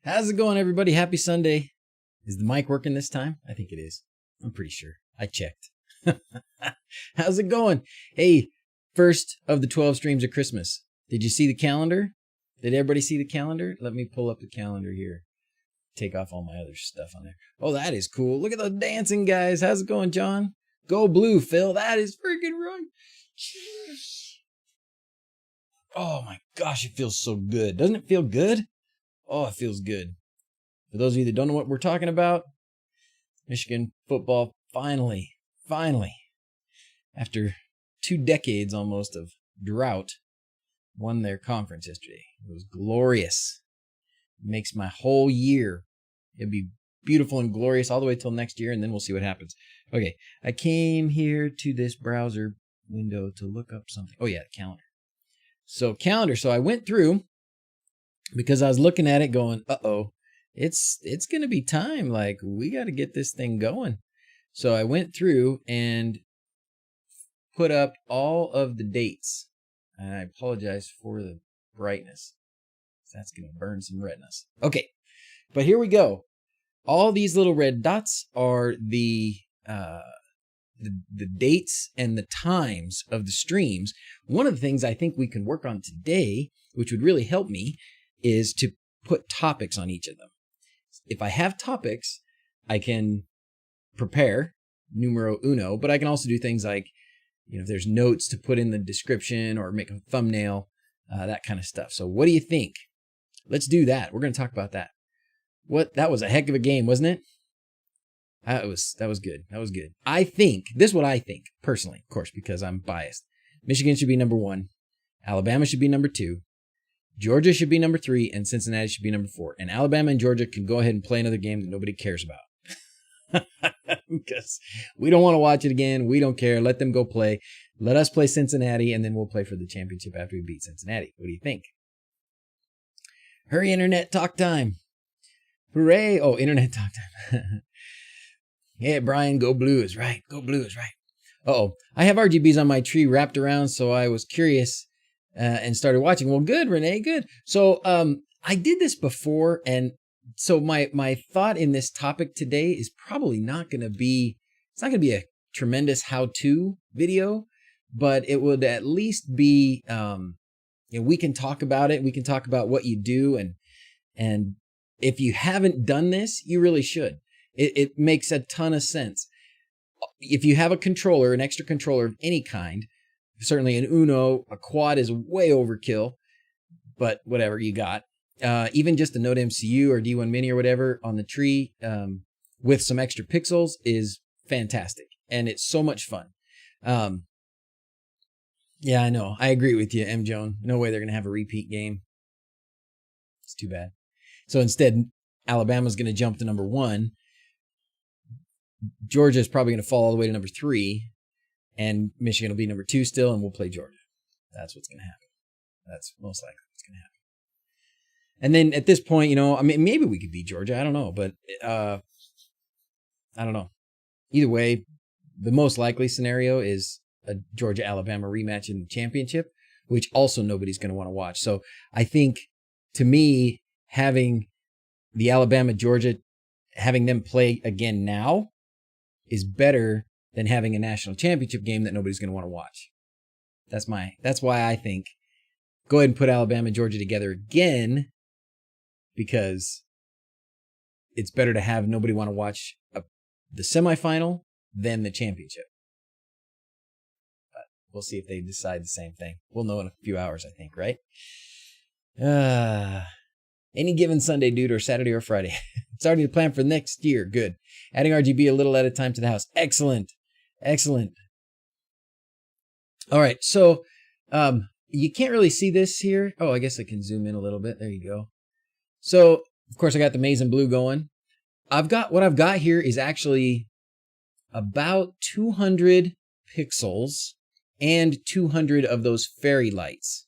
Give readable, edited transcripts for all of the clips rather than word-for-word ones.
How's it going, everybody? Happy Sunday. Is the mic working this time? I think it is. I'm pretty sure. I checked. How's it going? Hey, first of the 12 streams of Christmas. Did you see the calendar? Did everybody see the calendar? Let me pull up the calendar here. Take off all my other stuff on there. Oh, that is cool. Look at those dancing guys. How's it going, John? Go blue, Phil. That is freaking right. Oh my gosh, it feels so good. Doesn't it feel good? Oh, it feels good. For those of you that don't know what we're talking about, Michigan football finally, after 2 decades almost of drought, won their conference yesterday. It was glorious. It makes my whole year. It'll be beautiful and glorious all the way till next year, and then we'll see what happens. Okay, I came here to this browser window to look up something. Oh yeah, calendar. So calendar. So I went through because I was looking at it going, uh-oh, it's going to be time. Like, we got to get this thing going. So I went through and put up all of the dates. And I apologize for the brightness. That's going to burn some retinas. Okay, but here we go. All these little red dots are the dates and the times of the streams. One of the things I think we can work on today, which would really help me, is to put topics on each of them. If I have topics, I can prepare numero uno, but I can also do things like, if there's notes to put in the description or make a thumbnail, that kind of stuff. So what do you think? Let's do that. We're going to talk about that. That was a heck of a game, wasn't it? That was good. That was good. I think, this is what I think, personally, of course, because I'm biased. Michigan should be number 1. Alabama should be number 2. Georgia should be number 3, and Cincinnati should be number 4. And Alabama and Georgia can go ahead and play another game that nobody cares about. Because we don't want to watch it again. We don't care. Let them go play. Let us play Cincinnati, and then we'll play for the championship after we beat Cincinnati. What do you think? Hurry, internet talk time. Hooray. Oh, internet talk time. Yeah, Brian, go blue is right. Go blue is right. Uh-oh. I have RGBs on my tree wrapped around, so I was curious and started watching. Well, good, Renee, good. So I did this before, and so my thought in this topic today is probably not going to be, it's not going to be a tremendous how-to video, but it would at least be, we can talk about it. We can talk about what you do, and if you haven't done this, you really should. It makes a ton of sense. If you have a controller, an extra controller of any kind, certainly an Uno, a quad is way overkill, but whatever you got. Even just a Node MCU or D1 Mini or whatever on the tree with some extra pixels is fantastic. And it's so much fun. Yeah, I know. I agree with you, M. Joan. No way they're going to have a repeat game. It's too bad. So instead, Alabama's going to jump to number 1. Georgia is probably going to fall all the way to number 3. And Michigan will be number 2 still, and we'll play Georgia. That's what's going to happen. That's most likely what's going to happen. And then at this point, I mean, maybe we could beat Georgia. I don't know. But I don't know. Either way, the most likely scenario is a Georgia-Alabama rematch in the championship, which also nobody's going to want to watch. So I think, to me, having the Alabama-Georgia, having them play again now is better than having a national championship game that nobody's going to want to watch. That's why I think go ahead and put Alabama and Georgia together again, because it's better to have nobody want to watch the semifinal than the championship. But we'll see if they decide the same thing. We'll know in a few hours, I think, right? Any given Sunday, dude, or Saturday or Friday. Starting to plan for next year. Good. Adding RGB a little at a time to the house. Excellent. Excellent. All right. So you can't really see this here. Oh, I guess I can zoom in a little bit. There you go. So, of course, I got the maize and blue going. What I've got here is actually about 200 pixels and 200 of those fairy lights.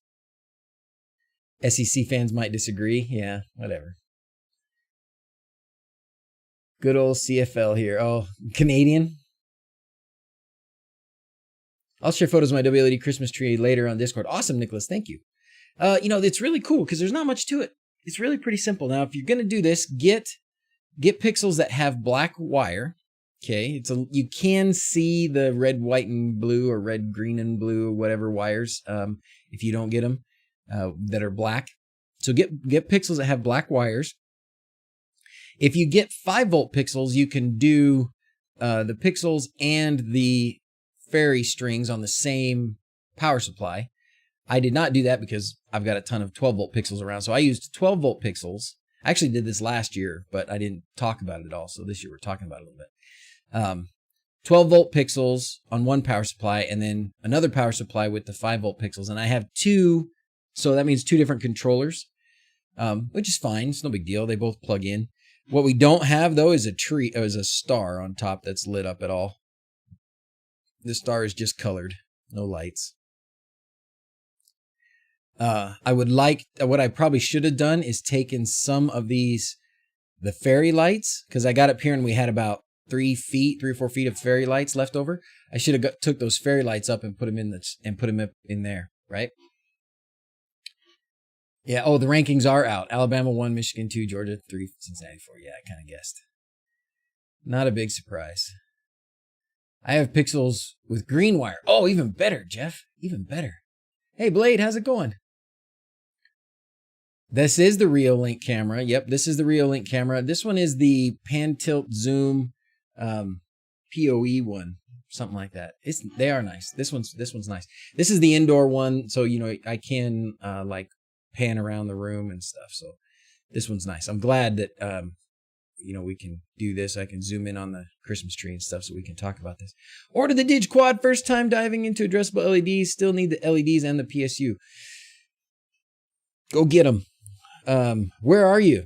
SEC fans might disagree. Yeah, whatever. Good old CFL here. Oh, Canadian. I'll share photos of my wLED Christmas tree later on Discord. Awesome, Nicholas. Thank you. It's really cool because there's not much to it. it's really pretty simple. Now, if you're going to do this, get pixels that have black wire. Okay, you can see the red, white, and blue, or red, green, and blue, or whatever wires. If you don't get them that are black, so get pixels that have black wires. If you get 5-volt pixels, you can do the pixels and the fairy strings on the same power supply. I did not do that because I've got a ton of 12-volt pixels around. So I used 12-volt pixels. I actually did this last year, but I didn't talk about it at all. So this year we're talking about it a little bit. 12-volt pixels on one power supply, and then another power supply with the 5-volt pixels. And I have 2, so that means 2 different controllers, which is fine. It's no big deal. They both plug in. What we don't have, though, is a star on top that's lit up at all. The star is just colored, no lights. What I probably should have done is taken some of the fairy lights, because I got up here and we had about 3 or 4 feet of fairy lights left over. I should have took those fairy lights up and put them up in there, right? Yeah. Oh, the rankings are out. Alabama 1, Michigan 2, Georgia 3, Cincinnati 4. Yeah, I kind of guessed. Not a big surprise. I have pixels with green wire. Oh, even better, Jeff. Even better. Hey, Blade, how's it going? This is the Reolink camera. Yep, this is the Reolink camera. This one is the pan tilt zoom PoE one, something like that. They are nice. This one's nice. This is the indoor one, so I can like pan around the room and stuff. So this one's nice. I'm glad that we can do this. I can zoom in on the Christmas tree and stuff, so we can talk about this. Order the Dig Quad. First time diving into addressable LEDs. Still need the LEDs and the PSU. Go get them. Where are you?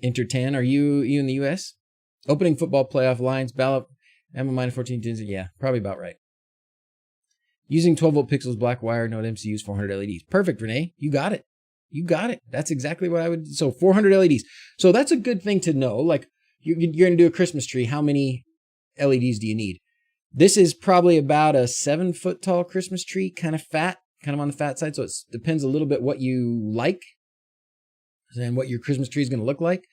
Intertan, are you in the U.S.? Opening football playoff lines, ballot, Emma -14, yeah, probably about right. Using 12-volt pixels, black wire, Node MCUs, 400 LEDs. Perfect, Renee. You got it. That's exactly what I would. So 400 LEDs. So that's a good thing to know. Like, you're going to do a Christmas tree. How many LEDs do you need? This is probably about a 7-foot tall Christmas tree, kind of on the fat side. So it depends a little bit what you like and what your Christmas tree is going to look like.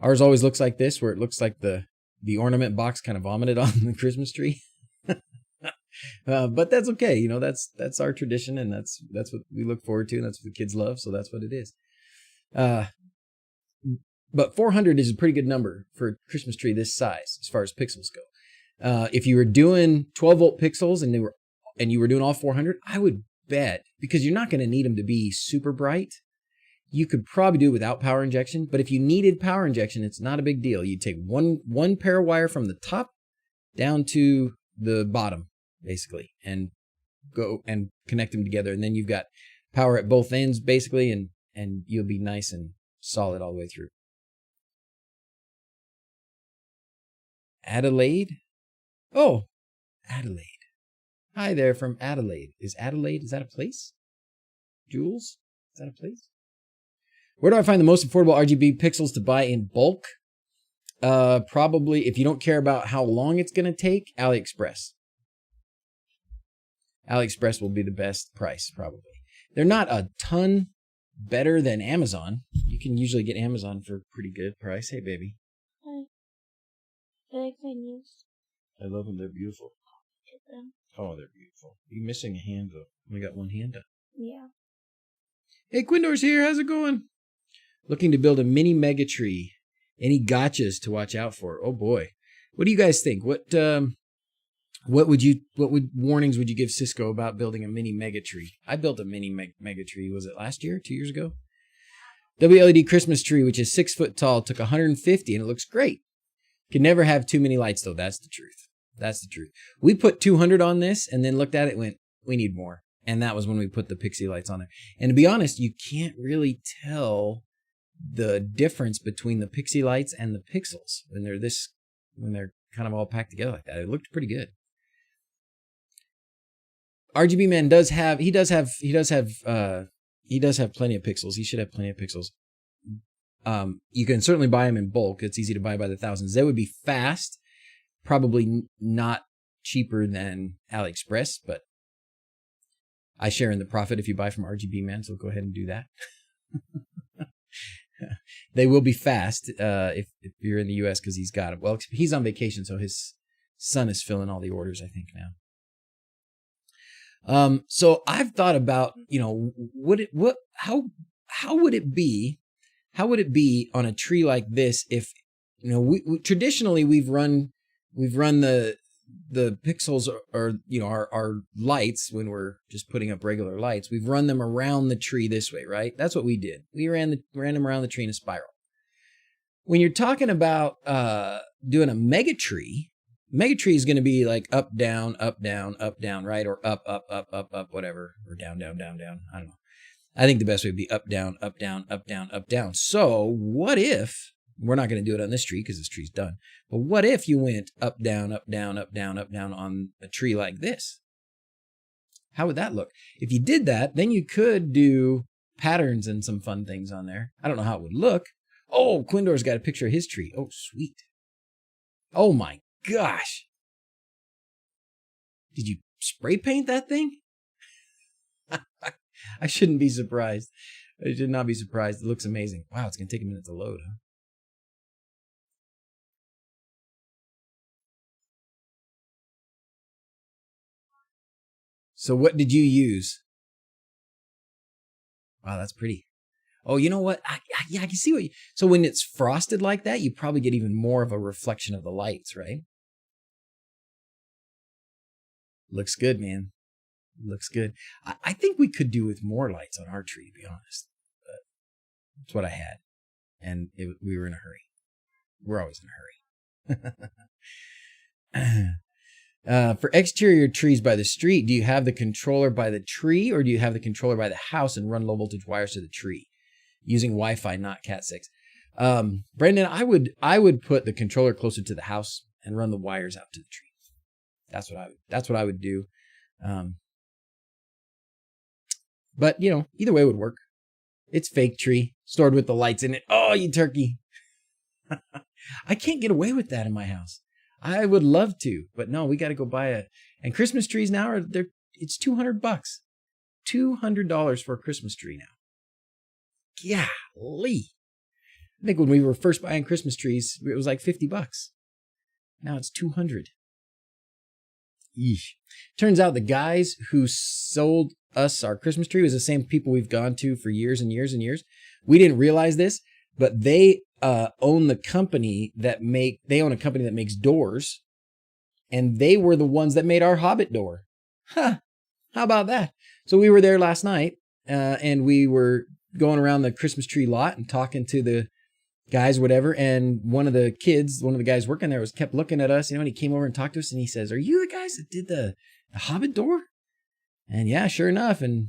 Ours always looks like this, where it looks like the ornament box kind of vomited on the Christmas tree. But that's okay. That's our tradition, and that's what we look forward to, and that's what the kids love. So that's what it is. But 400 is a pretty good number for a Christmas tree this size, as far as pixels go. If you were doing 12-volt pixels and you were doing all 400, I would bet, because you're not going to need them to be super bright, you could probably do it without power injection. But if you needed power injection, it's not a big deal. You take one pair of wire from the top down to the bottom, basically, and go and connect them together. And then you've got power at both ends, basically, and you'll be nice and solid all the way through. Adelaide? Oh, Adelaide. Hi there from Adelaide. Is that a place? Jules? Is that a place? Where do I find the most affordable RGB pixels to buy in bulk? Probably, if you don't care about how long it's going to take, AliExpress. AliExpress will be the best price, probably. They're not a ton better than Amazon. You can usually get Amazon for a pretty good price. Hey, baby. Hi. I like my news. I love them. They're beautiful. Oh, they're beautiful. You're missing a hand, though. We got one hand up. Yeah. Hey, Quindor's here. How's it going? Looking to build a mini mega tree. Any gotchas to watch out for? Oh boy. What do you guys think? What warnings would you give Cisco about building a mini mega tree? I built a mini mega tree. Was it last year? 2 years ago? wLED Christmas tree, which is 6 foot tall, took 150 and it looks great. Can never have too many lights though. That's the truth. We put 200 on this and then looked at it and went, we need more. And that was when we put the pixie lights on there. And to be honest, you can't really tell the difference between the pixie lights and the pixels when they're kind of all packed together like that. It looked pretty good. RGB Man does have plenty of pixels. He should have plenty of pixels. You can certainly buy them in bulk. It's easy to buy by the thousands. They would be fast, probably not cheaper than AliExpress, but I share in the profit if you buy from RGB Man, so go ahead and do that. They will be fast if you're in the U.S. because he's got it. Well, he's on vacation, so his son is filling all the orders, I think, now. So I've thought about, how would it be on a tree like this if, we traditionally we've run the pixels or our lights when we're just putting up regular lights, we've run them around the tree this way, right? That's what we did. We ran them around the tree in a spiral. When you're talking about doing a mega tree is going to be like up, down, right? Or up, whatever, or down, down. I don't know. I think the best way would be up, down, up, down, up, down, up, down. So what if, we're not going to do it on this tree because this tree's done, but what if you went up, down, up, down, up, down, up, down on a tree like this? How would that look? If you did that, then you could do patterns and some fun things on there. I don't know how it would look. Oh, Quindor's got a picture of his tree. Oh, sweet. Oh my gosh. Did you spray paint that thing? I shouldn't be surprised. I should not be surprised. It looks amazing. Wow, it's going to take a minute to load, huh? So what did you use? Wow, that's pretty. Oh, you know what? I can see what you... So when it's frosted like that, you probably get even more of a reflection of the lights, right? Looks good, man. Looks good. I think we could do with more lights on our tree, to be honest. But that's what I had. And we were in a hurry. We're always in a hurry. For exterior trees by the street, do you have the controller by the tree or do you have the controller by the house and run low voltage wires to the tree using Wi-Fi, not Cat 6? Brendan, I would put the controller closer to the house and run the wires out to the tree. That's what I would do. But either way would work. It's fake tree stored with the lights in it. Oh, you turkey. I can't get away with that in my house. I would love to, but no, we got to go buy and Christmas trees now it's $200. $200 for a Christmas tree now. Golly. I think when we were first buying Christmas trees, it was like $50. Now it's $200. Yeesh. Turns out the guys who sold us our Christmas tree was the same people we've gone to for years and years and years. We didn't realize this, but they own a company that makes doors, and they were the ones that made our Hobbit door. Huh. How about that? So we were there last night, and we were going around the Christmas tree lot and talking to the guys, whatever. And one of the guys working there kept looking at us, and he came over and talked to us, and he says, "Are you the guys that did the Hobbit door?" And yeah, sure enough. And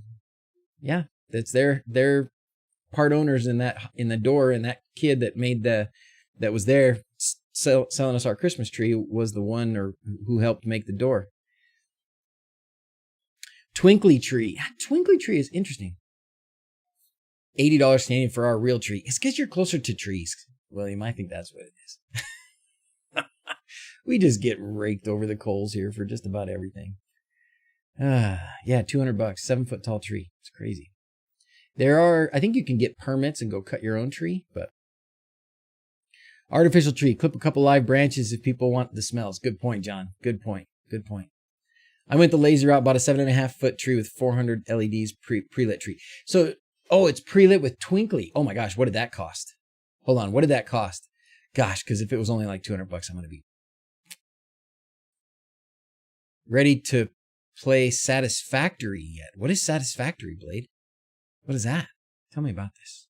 yeah, that's their part owners in the door, and that kid that was there selling us our Christmas tree was the one who helped make the door. Twinkly tree. Twinkly tree is interesting. $80 Canadian for our real tree. It's because you're closer to trees, William. I think that's what it is. We just get raked over the coals here for just about everything. Yeah, $200, 7-foot tall tree. It's crazy. I think you can get permits and go cut your own tree, but artificial tree, clip a couple live branches if people want the smells. Good point, John. Good point. I went the laser route, bought a 7.5-foot tree with 400 LEDs, pre-lit tree. So, it's pre-lit with twinkly. Oh my gosh, what did that cost? Hold on, what did that cost? Gosh, because if it was only like $200, I'm going to be ready to play Satisfactory yet. What is Satisfactory, Blade? What is that? Tell me about this.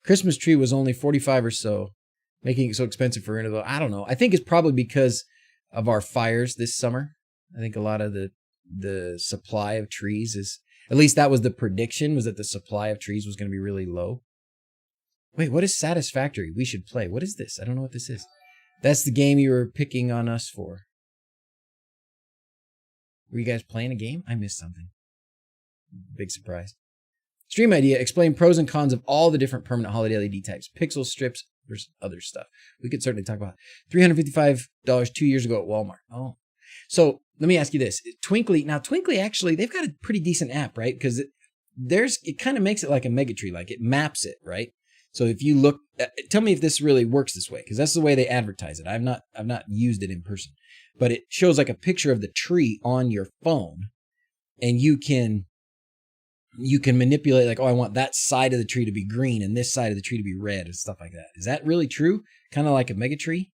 Christmas tree was only $45 or so, making it so expensive for Interval. I don't know. I think it's probably because of our fires this summer. I think a lot of the supply of trees at least that was the prediction, was that the supply of trees was going to be really low. Wait, what is Satisfactory? We should play. What is this? I don't know what this is. That's the game you were picking on us for. Were you guys playing a game? I missed something. Big surprise. Stream idea. Explain pros and cons of all the different permanent holiday LED types. Pixel strips versus other stuff. We could certainly talk about it. $355 2 years ago at Walmart. Oh. So let me ask you this. Twinkly. Now, Twinkly, actually, they've got a pretty decent app, right? Because it kind of makes it like a megatree, like it maps it, right? So if you look, tell me if this really works this way, because that's the way they advertise it. I've not used it in person, but it shows like a picture of the tree on your phone, and you can manipulate like, oh, I want that side of the tree to be green and this side of the tree to be red and stuff like that. Is that really true? Kind of like a megatree?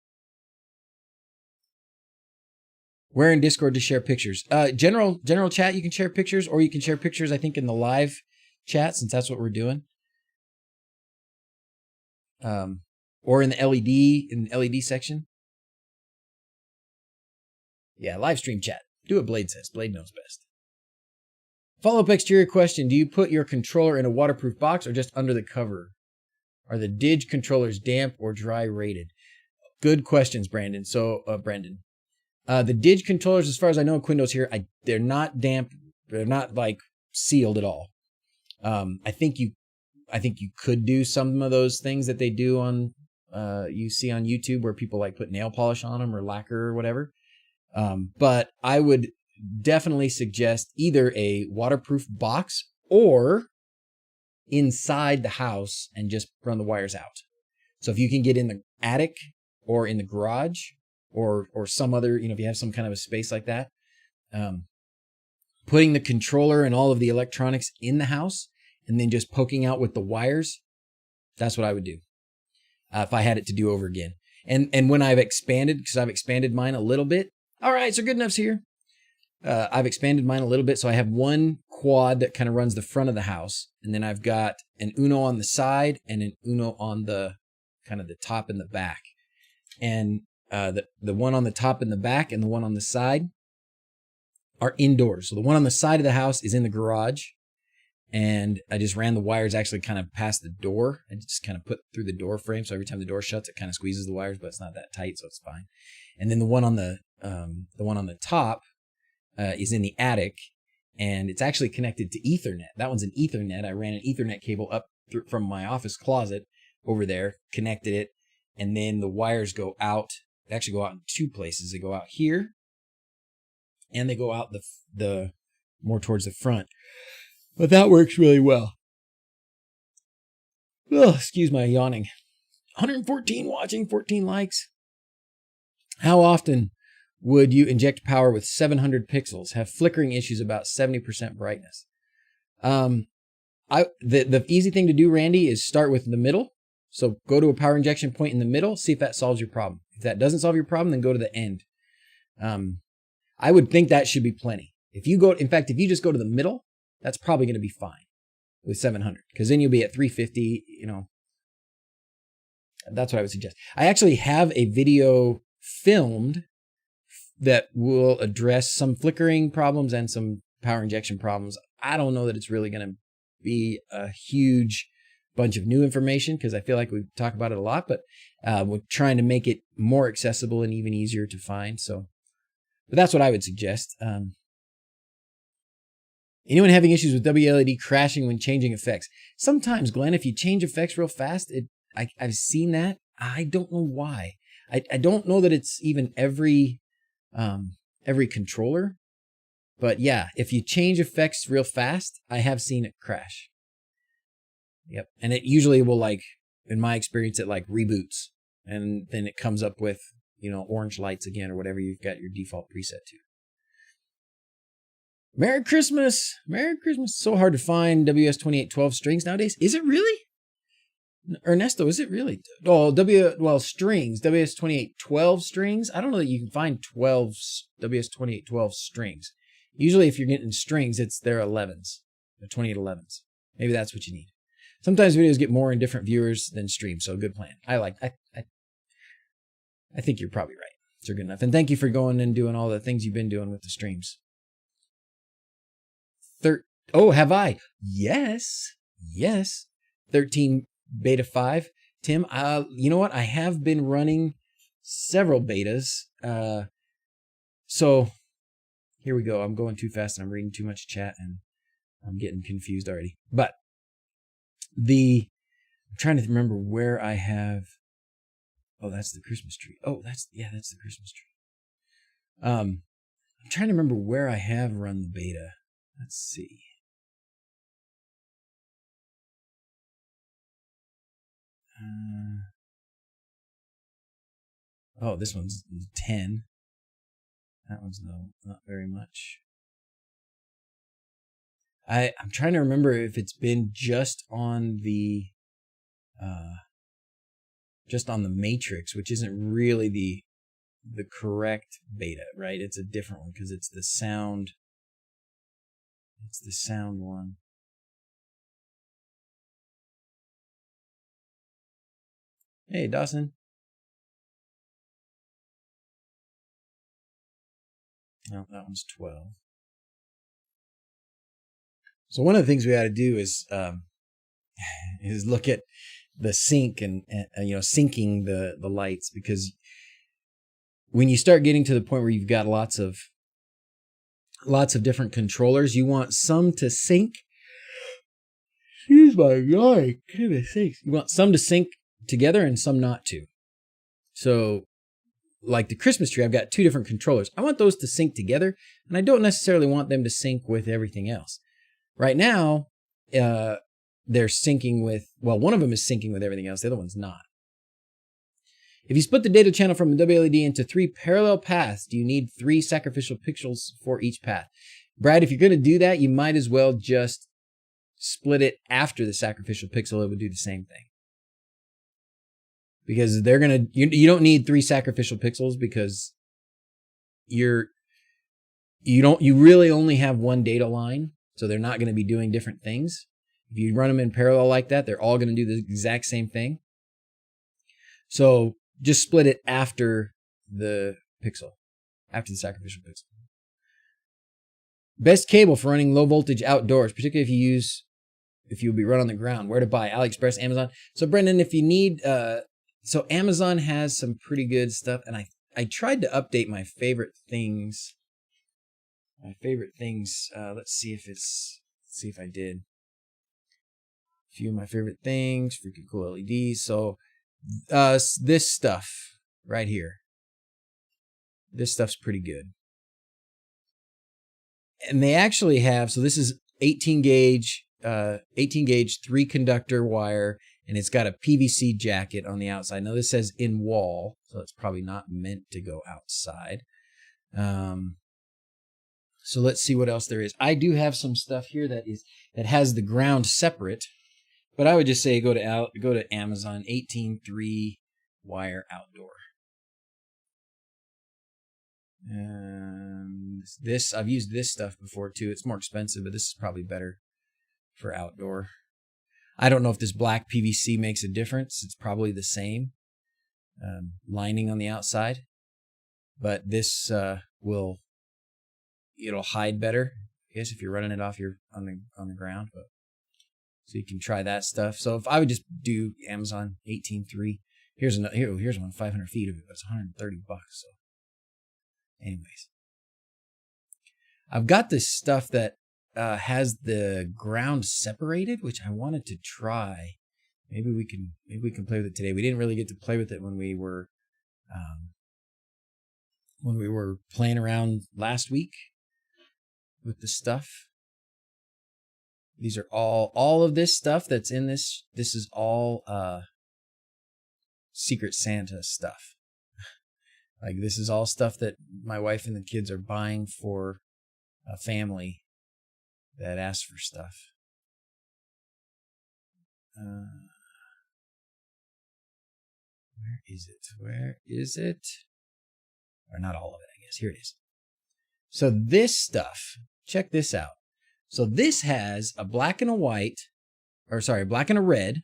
Where in Discord to share pictures? General chat, you can share pictures, or you can share pictures, I think, in the live chat, since that's what we're doing. Or in the LED section. Yeah, live stream chat. Do what Blade says. Blade knows best. Follow-up exterior question. Do you put your controller in a waterproof box or just under the cover? Are the DrZzs controllers damp or dry rated? Good questions, Brandon. So, Brendan. The DrZzs controllers, as far as I know, Quindo's here, they're not damp. They're not like sealed at all. I think you could do some of those things that they do on, you see on YouTube where people like put nail polish on them or lacquer or whatever. But I would definitely suggest either a waterproof box or inside the house and just run the wires out. So if you can get in the attic or in the garage or some other, if you have some kind of a space like that, putting the controller and all of the electronics in the house and then just poking out with the wires, that's what I would do if I had it to do over again. And when I've expanded, because I've expanded mine a little bit. All right, so Good Enough's here. I've expanded mine a little bit, so I have one quad that kind of runs the front of the house, and then I've got an Uno on the side and an Uno on the kind of the top and the back. And the one on the top and the back and the one on the side are indoors. So the one on the side of the house is in the garage, and I just ran the wires actually kind of past the door and just kind of put through the door frame. So every time the door shuts, it kind of squeezes the wires, but it's not that tight, so it's fine. And then the one on the top is in the attic, and it's actually connected to Ethernet. That one's an Ethernet. I ran an Ethernet cable up from my office closet over there, connected it, and then the wires go out. They actually go out in two places. They go out here, and they go out the more towards the front. But that works really well. Oh, excuse my yawning. 114 watching, 14 likes. How often would you inject power with 700 pixels? Have flickering issues about 70% brightness. The easy thing to do, Randy, is start with the middle. So go to a power injection point in the middle, see if that solves your problem. If that doesn't solve your problem, then go to the end. I would think that should be plenty. If you just go to the middle, that's probably going to be fine with 700, because then you'll be at 350, That's what I would suggest. I actually have a video filmed that will address some flickering problems and some power injection problems. I don't know that it's really going to be a huge bunch of new information, because I feel like we talk about it a lot, but we're trying to make it more accessible and even easier to find. But that's what I would suggest. Anyone having issues with wLED crashing when changing effects? Sometimes, Glenn, if you change effects real fast, I've seen that. I don't know why. I don't know that it's even every controller, but yeah, if you change effects real fast, I have seen it crash. Yep. And it usually will, like, in my experience, it like reboots, and then it comes up with, orange lights again or whatever you've got your default preset to. Merry Christmas. Merry Christmas. So hard to find WS2812 strings nowadays. Is it really? Ernesto, is it really? Oh, strings, WS2812 strings. I don't know that you can find 12 WS2812 strings. Usually if you're getting strings, it's their 11s, the 2811s. Maybe that's what you need. Sometimes videos get more in different viewers than streams, so good plan. I think you're probably right. So good enough. And thank you for going and doing all the things you've been doing with the streams. Have I? Yes. 13 beta 5. Tim, you know what? I have been running several betas. So here we go. I'm going too fast and I'm reading too much chat and I'm getting confused already. But I'm trying to remember where I have. Oh, that's the Christmas tree. Oh, that's the Christmas tree. I'm trying to remember where I have run the beta. Let's see. Oh, this one's 10. That one's not very much. I'm trying to remember if it's been just on the matrix, which isn't really the correct beta, right? It's a different one because it's the sound. It's the sound one. Hey, Dawson. No, that one's 12. So one of the things we got to do is look at the sync and syncing the lights, because when you start getting to the point where you've got lots of different controllers, you want some to sync. Excuse my God, goodness sakes. You want some to sync together and some not to. So, like the Christmas tree, I've got 2 different controllers. I want those to sync together, and I don't necessarily want them to sync with everything else. Right now, they're syncing with, well, one of them is syncing with everything else. The other one's not. If you split the data channel from a wLED into 3 parallel paths, do you need 3 sacrificial pixels for each path? Brad, if you're going to do that, you might as well just split it after the sacrificial pixel. It would do the same thing. Because they're going to, you don't need 3 sacrificial pixels, because you really only have one data line. So they're not going to be doing different things. If you run them in parallel like that, they're all going to do the exact same thing. So just split it after the pixel, after the sacrificial pixel. Best cable for running low voltage outdoors, particularly if you'll be run on the ground. Where to buy? AliExpress, Amazon. So Brendan, if you need, so Amazon has some pretty good stuff, and I tried to update my favorite things. Let's see if I did. A few of my favorite things, freaking cool LEDs. So this stuff right here. This stuff's pretty good. And they actually have, so this is 18 gauge 3 conductor wire, and it's got a PVC jacket on the outside. Now this says in wall, so it's probably not meant to go outside. So let's see what else there is. I do have some stuff here that has the ground separate, but I would just say go to Amazon, 18.3 wire outdoor. This, I've used this stuff before too. It's more expensive, but this is probably better for outdoor. I don't know if this black PVC makes a difference. It's probably the same lining on the outside, but this it'll hide better, I guess, if you're running it off on the ground. But so you can try that stuff. So if I would just do Amazon 18.3, here's one 500 feet of it, but it's $130. So, anyways, I've got this stuff that has the ground separated, which I wanted to try. Maybe we can play with it today. We didn't really get to play with it when we were playing around last week with the stuff. These are all of this stuff that's in this. This is all Secret Santa stuff. Like, this is all stuff that my wife and the kids are buying for a family that asks for stuff. Where is it? Or not all of it, I guess. Here it is. So this stuff, check this out. So this has a black and a white, black and a red,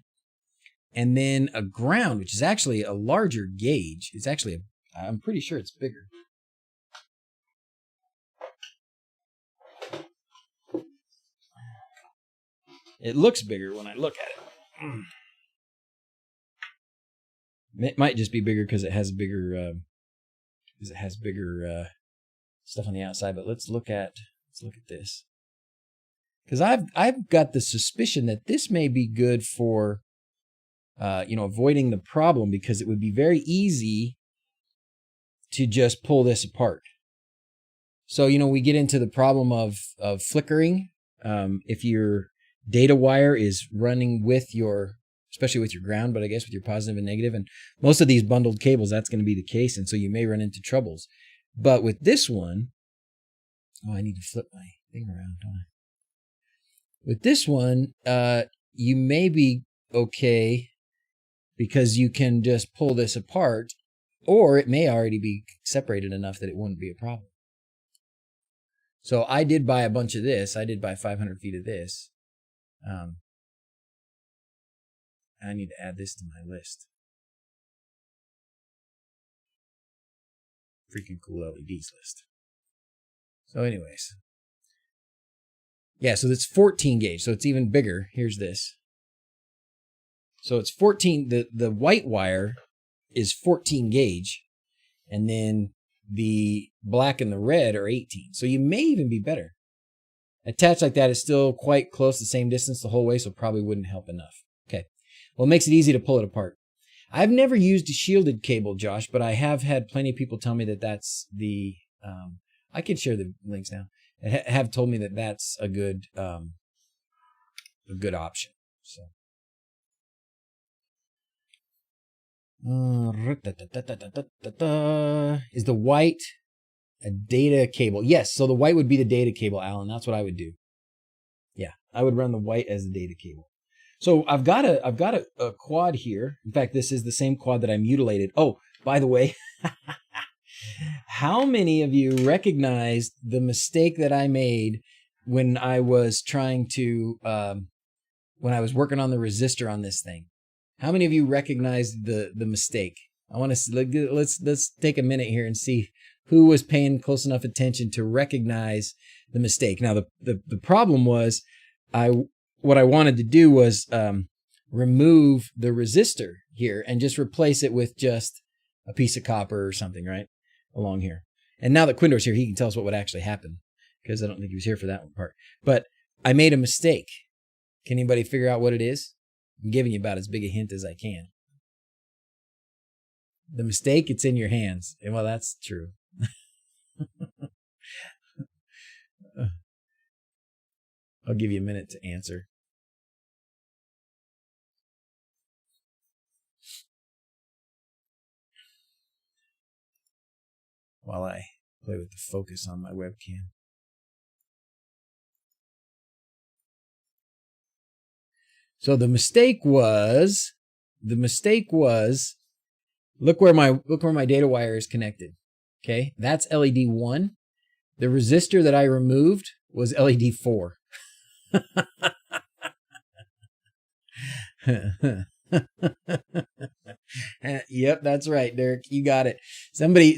and then a ground, which is actually a larger gauge. It's actually, I'm pretty sure it's bigger. It looks bigger when I look at it. It might just be bigger because it has bigger, stuff on the outside. But let's look at this, because I've got the suspicion that this may be good for, avoiding the problem, because it would be very easy to just pull this apart. So, we get into the problem of flickering. If your data wire is running with your especially with your ground, but I guess with your positive and negative. And most of these bundled cables, that's going to be the case. And so you may run into troubles. But with this one, oh, I need to flip my thing around, don't I? With this one, you may be okay because you can just pull this apart, or it may already be separated enough that it wouldn't be a problem. So I did buy a bunch of this. I did buy 500 feet of this. I need to add this to my list. Freaking cool LEDs list. So anyways. Yeah, so that's 14 gauge. So it's even bigger. Here's this. So it's 14. The white wire is 14 gauge. And then the black and the red are 18. So you may even be better. Attached like that is still quite close, the same distance the whole way, so probably wouldn't help enough. Okay. Well, it makes it easy to pull it apart. I've never used a shielded cable, Josh, but I have had plenty of people tell me that that's the, I can share the links now, have told me that that's a good option. So. Is the white a data cable? Yes, so the white would be the data cable, Alan. That's what I would do. Yeah, I would run the white as the data cable. So I've got a quad here. In fact, this is the same quad that I mutilated. Oh, by the way, how many of you recognized the mistake that I made when I was trying to when I was working on the resistor on this thing? How many of you recognized the mistake? I want to let's take a minute here and see who was paying close enough attention to recognize the mistake. Now the problem was what I wanted to do was remove the resistor here and just replace it with just a piece of copper or something, right, along here. And now that Quindor's here, he can tell us what would actually happen, because I don't think he was here for that one part. But I made a mistake. Can anybody figure out what it is? I'm giving you about as big a hint as I can. The mistake, it's in your hands. And well, that's true. I'll give you a minute to answer. While I play with the focus on my webcam. So the mistake was, look where my data wire is connected. Okay, that's LED 1. The resistor that I removed was LED 4. Yep, that's right, Derek. You got it. Somebody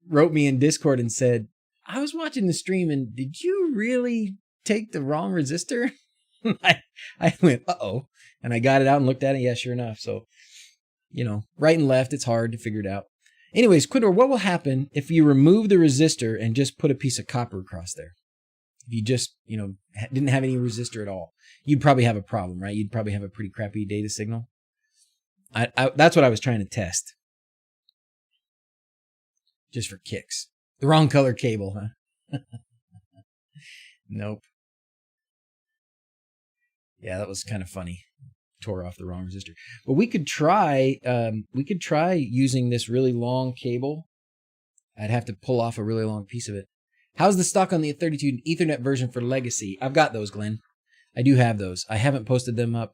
wrote me in Discord and said, I was watching the stream and did you really take the wrong resistor? I went, uh-oh. And I got it out and looked at it. Yeah, sure enough. So, right and left, it's hard to figure it out. Anyways, Quindor, what will happen if you remove the resistor and just put a piece of copper across there? If you just, didn't have any resistor at all, you'd probably have a problem, right? You'd probably have a pretty crappy data signal. That's what I was trying to test. Just for kicks. The wrong color cable, huh? Nope. Yeah, that was kind of funny. Tore off the wrong resistor. But we could try using this really long cable. I'd have to pull off a really long piece of it. How's the stock on the 32 Ethernet version for Legacy? I've got those, Glenn. I do have those. I haven't posted them up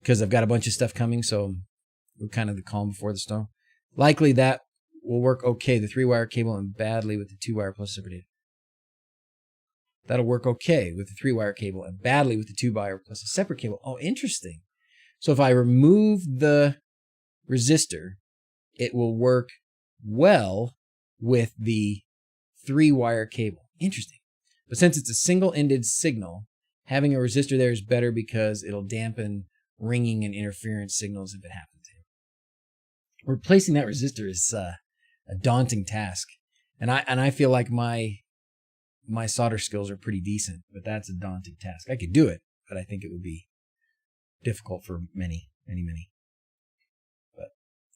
because I've got a bunch of stuff coming, so we're kind of the calm before the storm. Likely that will work okay. The 3-wire cable and badly with the 2-wire plus separated. That'll work okay with the 3-wire cable and badly with the 2-wire plus a separate cable. Oh, interesting. So if I remove the resistor, it will work well with the 3-wire cable. Interesting. But since it's a single-ended signal, having a resistor there is better because it'll dampen ringing and interference signals if it happens. Replacing that resistor is a daunting task. And I feel like my solder skills are pretty decent, but that's a daunting task. I could do it, but I think it would be difficult for many. But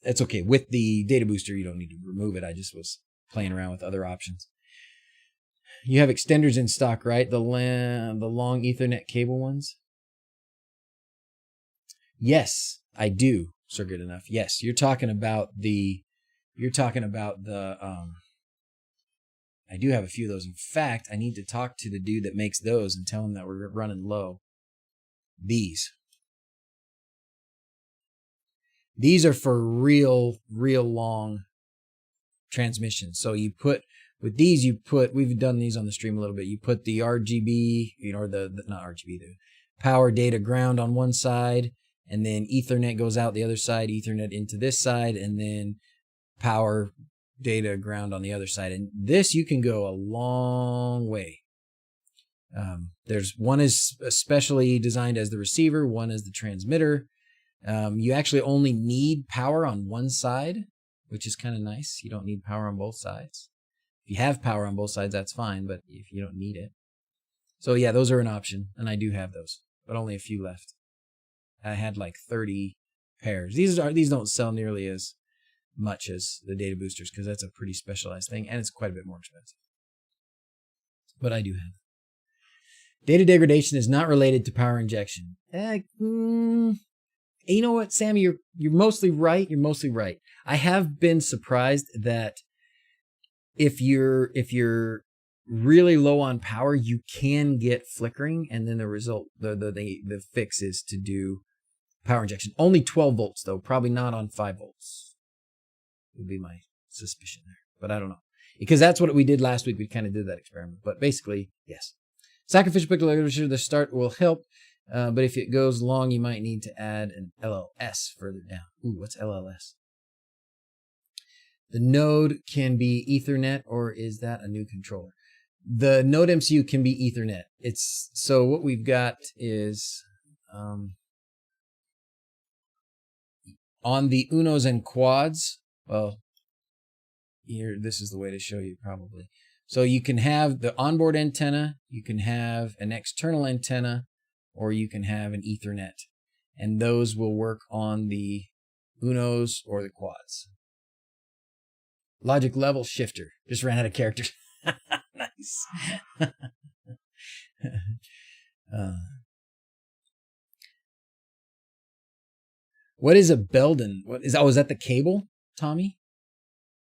that's okay. With the data booster, you don't need to remove it. I just was playing around with other options. You have extenders in stock, right? The long Ethernet cable ones? Yes, I do. Circuit enough. Yes, you're talking about the I do have a few of those. In fact, I need to talk to the dude that makes those and tell him that we're running low. These are for real long transmissions. So you put, with these, we've done these on the stream a little bit. You put the RGB, or not RGB, the power data ground on one side, and then Ethernet goes out the other side, Ethernet into this side, and then power data ground on the other side. And this, you can go a long way. There's one is especially designed as the receiver, one is the transmitter. You actually only need power on one side, which is kind of nice. You don't need power on both sides. If you have power on both sides, that's fine, but if you don't need it. So yeah, those are an option, and I do have those, but only a few left. I had like 30 pairs. These don't sell nearly as much as the data boosters because that's a pretty specialized thing, and it's quite a bit more expensive. But I do have. Data degradation is not related to power injection. You know what, Sam? You're mostly right. You're mostly right. I have been surprised that if you're really low on power, you can get flickering, and then the result, the fix is to do power injection. Only 12 volts though, probably not on 5 volts. Would be my suspicion there, but I don't know, because that's what we did last week. We kind of did that experiment, but basically, yes. Sacrificial pixel literature, the start will help, but if it goes long, you might need to add an LLS further down. Ooh, what's LLS? The node can be Ethernet, or is that a new controller? The node MCU can be Ethernet. So what we've got is on the Unos and Quads. Well, here, this is the way to show you probably. So you can have the onboard antenna, you can have an external antenna, or you can have an Ethernet. And those will work on the Unos or the Quads. Logic level shifter. Just ran out of characters. Nice. What is a Belden? Is that the cable, Tommy?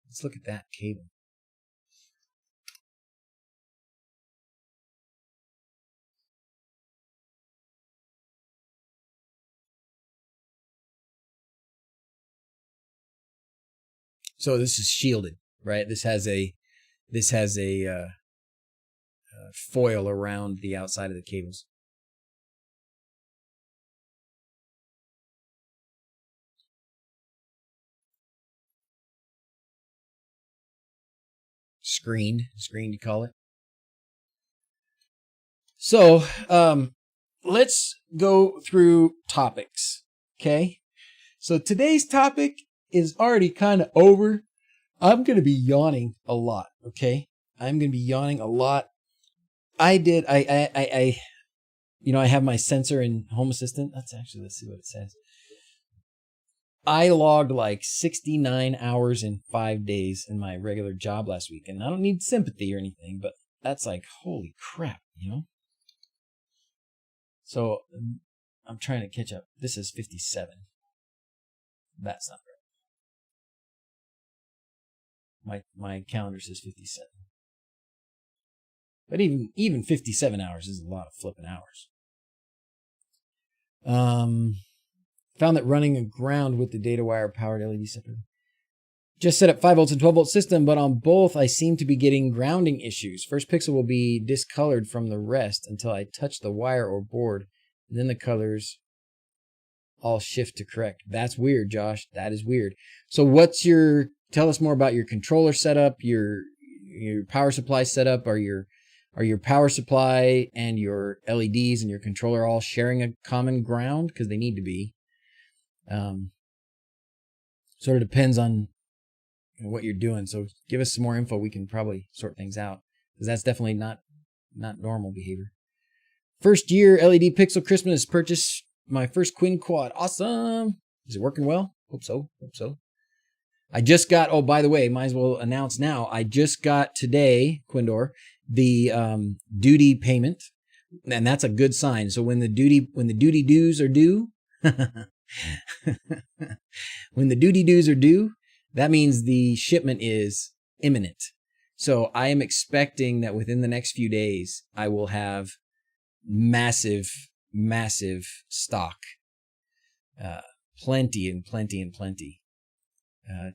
Let's look at that cable. So this is shielded, right? This has a foil around the outside of the cables. Screened, you call it. So let's go through topics, okay? So today's topic is already kind of over. I'm going to be yawning a lot, okay? I'm going to be yawning a lot. I have my sensor in Home Assistant. Let's see what it says. I logged like 69 hours in 5 days in my regular job last week. And I don't need sympathy or anything, but that's like, holy crap, you know? So I'm trying to catch up. This is 57. That's not right. My calendar says 57. But even 57 hours is a lot of flipping hours. Found that running a ground with the data wire powered LED separator. Just set up 5 volts and 12 volt system, but on both I seem to be getting grounding issues. First pixel will be discolored from the rest until I touch the wire or board, and then the colors all shift to correct. That's weird, Josh. That is weird. So tell us more about your controller setup, your power supply setup. Are your power supply and your LEDs and your controller all sharing a common ground? Because they need to be. Sort of depends on what you're doing. So give us some more info. We can probably sort things out, because that's definitely not normal behavior. First year LED Pixel Christmas. Purchase my first Quinn quad. Awesome. Is it working well? Hope so. I just got, oh, by the way, might as well announce now. I just got today, Quindor, the duty payment. And that's a good sign. So when the duty dues are due, When the duty-doos are due, that means the shipment is imminent. So I am expecting that within the next few days, I will have massive stock. Plenty and plenty and plenty.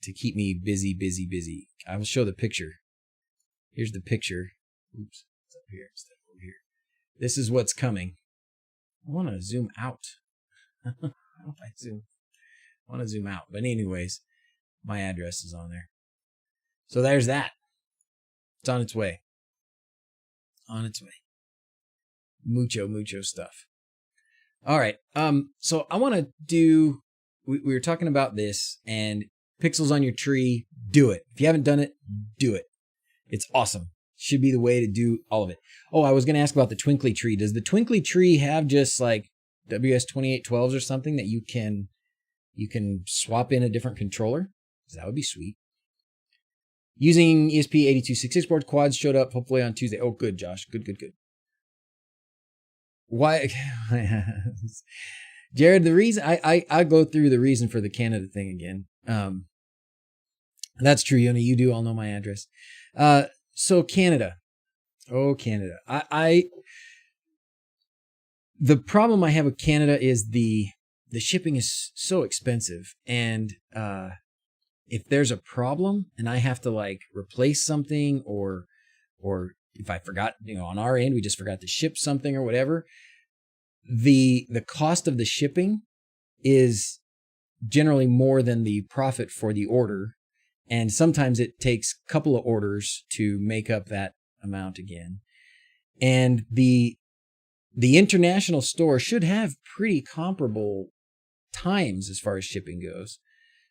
To keep me busy. I will show the picture. Here's the picture. Oops, it's up here instead of over here. This is what's coming. I want to zoom out. I want to zoom out. But anyways, my address is on there. So there's that. It's on its way. Mucho stuff. All right. So I want to do, we were talking about this, and pixels on your tree, do it. If you haven't done it, do it. It's awesome. Should be the way to do all of it. Oh, I was going to ask about the twinkly tree. Does the twinkly tree have just like WS2812s or something that you can swap in a different controller? Because that would be sweet. Using ESP8266 board, quads showed up hopefully on Tuesday. Oh, good, Josh. Good. Why? Jared, the reason I go through the reason for the Canada thing again. That's true, Yoni. You do all know my address. So Canada. Oh, Canada. The problem I have with Canada is the shipping is so expensive, and if there's a problem and I have to like replace something, or if I forgot, on our end, we just forgot to ship something or whatever, the cost of the shipping is generally more than the profit for the order. And sometimes it takes a couple of orders to make up that amount again. And the international store should have pretty comparable times as far as shipping goes.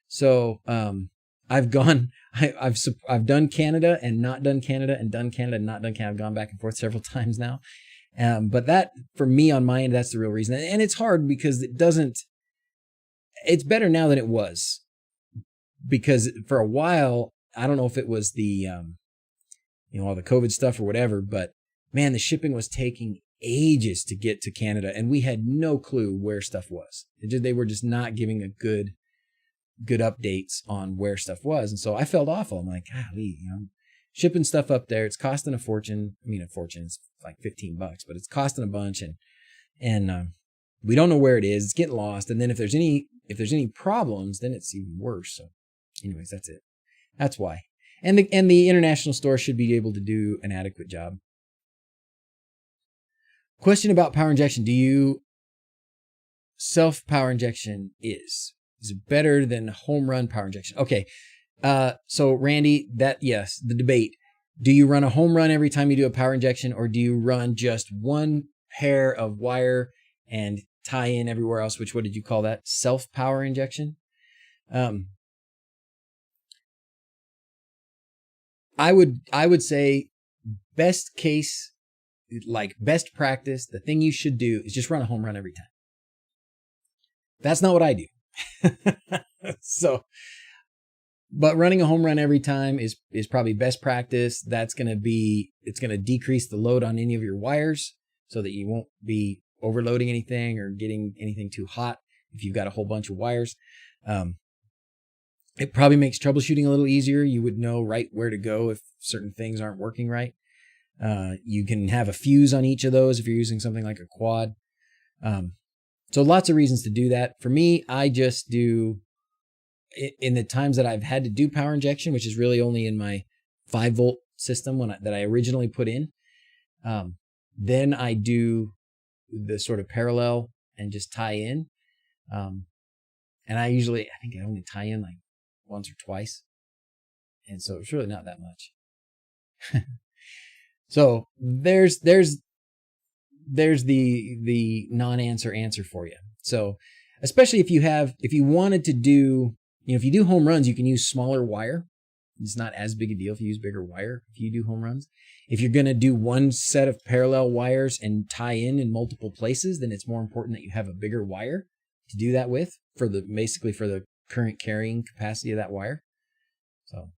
So I've done Canada and not done Canada, and done Canada and not done Canada. I've gone back and forth several times now. But that, for me on my end, that's the real reason. And it's hard because it's better now than it was. Because for a while, I don't know if it was the, all the COVID stuff or whatever, but man, the shipping was taking ages to get to Canada, and we had no clue where stuff was. They were just not giving a good updates on where stuff was. And so I felt awful. I'm like, golly, shipping stuff up there, it's costing a fortune. I mean, a fortune, it's like $15, but it's costing a bunch. And we don't know where it is. It's getting lost. And then if there's any problems, then it's even worse. So anyways, that's it. That's why. And the international store should be able to do an adequate job. Question about power injection. Do you self-power injection is it better than home run power injection? Okay. So Randy, yes, the debate. Do you run a home run every time you do a power injection, or do you run just one pair of wire and tie in everywhere else? What did you call that? Self-power injection? I would say best case, like best practice, the thing you should do is just run a home run every time. That's not what I do. But running a home run every time is probably best practice. It's going to decrease the load on any of your wires so that you won't be overloading anything or getting anything too hot if you've got a whole bunch of wires. It probably makes troubleshooting a little easier. You would know right where to go if certain things aren't working right. You can have a fuse on each of those if you're using something like a quad. So lots of reasons to do that. For me, I just do, in the times that I've had to do power injection, which is really only in my 5-volt system that I originally put in, then I do the sort of parallel and just tie in. And I think I only tie in like once or twice. And so it's really not that much. So there's the non-answer answer for you. So especially if you wanted to do, if you do home runs, you can use smaller wire. It's not as big a deal if you use bigger wire if you do home runs. If you're going to do one set of parallel wires and tie in multiple places, then it's more important that you have a bigger wire to do that with for the current carrying capacity of that wire. So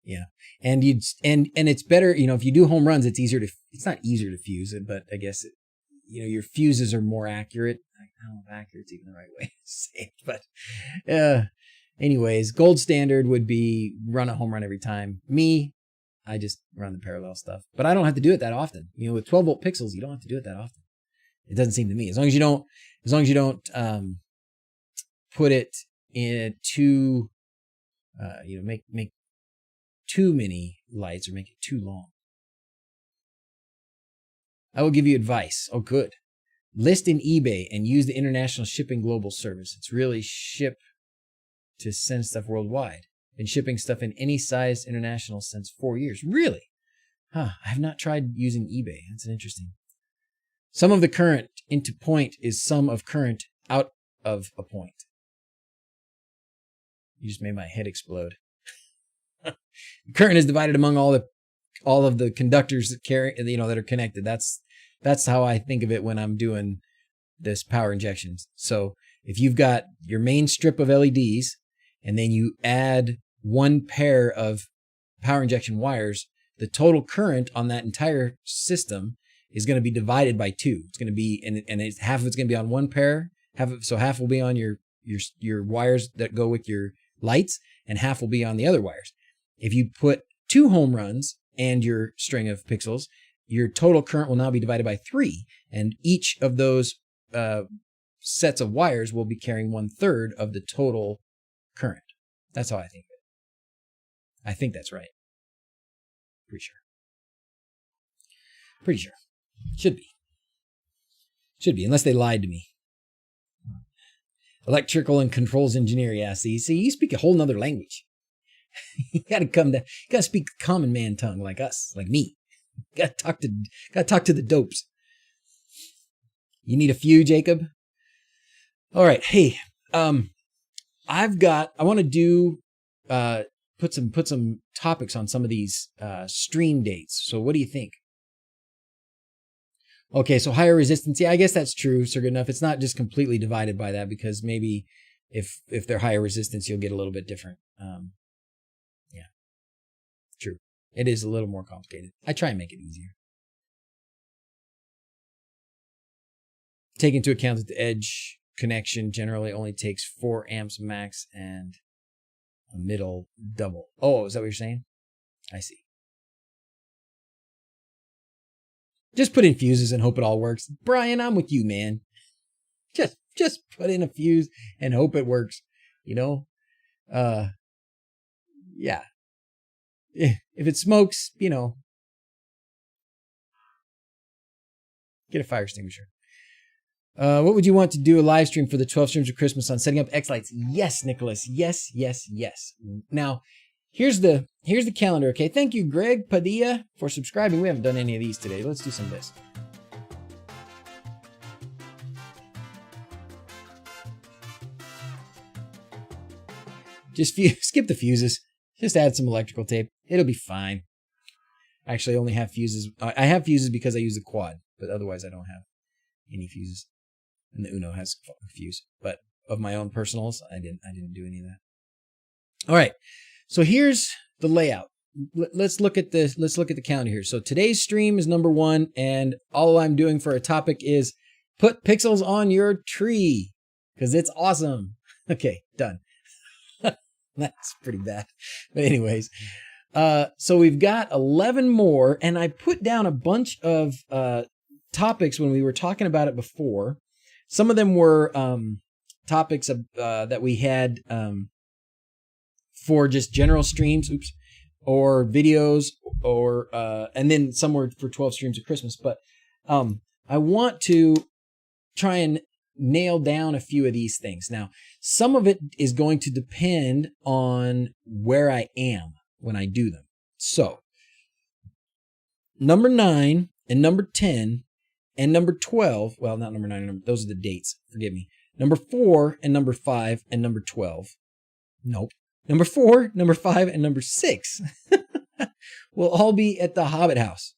yeah. And it's better, if you do home runs, it's not easier to fuse it, but I guess your fuses are more accurate. I don't know if accurate's even the right way to say it, but anyways, gold standard would be run a home run every time. I just run the parallel stuff, but I don't have to do it that often. With 12 volt pixels, you don't have to do it that often. It doesn't seem to me. As long as you don't put it in too, make too many lights or make it too long. I will give you advice. Oh, good. List in eBay and use the International Shipping Global Service. It's really ship to send stuff worldwide. Been shipping stuff in any size international since 4 years. Really? I have not tried using eBay. That's interesting. Sum of the current into point is sum of current out of a point. You just made my head explode. Current is divided among all of the conductors that that are connected. That's how I think of it when I'm doing this power injections. So if you've got your main strip of LEDs and then you add one pair of power injection wires, the total current on that entire system is going to be divided by 2. It's going to be, and half of it's going to be on one pair, half will be on your wires that go with your lights, and half will be on the other wires. If you put 2 home runs and your string of pixels, your total current will now be divided by 3, and each of those sets of wires will be carrying 1/3 of the total current. That's how I think of it. I think that's right. Pretty sure. Should be, unless they lied to me. Electrical and controls engineer. Yeah, see, you speak a whole nother language. You gotta speak common man tongue like us, like me. Gotta talk to the dopes. You need a few, Jacob? All right. Hey, I want to do, put some topics on some of these, stream dates. So what do you think? Okay. So higher resistance. Yeah, I guess that's true. So good enough. It's not just completely divided by that, because maybe if they're higher resistance, you'll get a little bit different. Yeah, true. It is a little more complicated. I try and make it easier. Take into account that the edge connection generally only takes 4 amps max and a middle double. Oh, is that what you're saying? I see. Just put in fuses and hope it all works. Brian, I'm with you, man. Just put in a fuse and hope it works. Yeah. If it smokes, get a fire extinguisher. What would you want to do a live stream for the 12 streams of Christmas on setting up X lights? Yes, Nicholas. Yes. Now, here's the calendar. Okay. Thank you, Greg Padilla, for subscribing. We haven't done any of these today. Let's do some of this. Just skip the fuses. Just add some electrical tape. It'll be fine. I actually only have fuses. I have fuses because I use the quad, but otherwise I don't have any fuses. And the Uno has a fuse, but of my own personals, I didn't do any of that. All right. So here's the layout. Let's look at this. Let's look at the calendar here. So today's stream is number 1, and all I'm doing for a topic is put pixels on your tree because it's awesome. Okay, done. That's pretty bad. But anyways, so we've got 11 more, and I put down a bunch of topics when we were talking about it before. Some of them were topics that we had for just general streams, or videos, or and then some were for 12 streams of Christmas. But I want to try and nail down a few of these things. Now, some of it is going to depend on where I am when I do them. So, number 9 and number 10 and number 12, well, not number 9, those are the dates, forgive me. Number 4 and number 5 and number 12. Nope. Number 4, number 5, and number 6 will all be at the Hobbit House.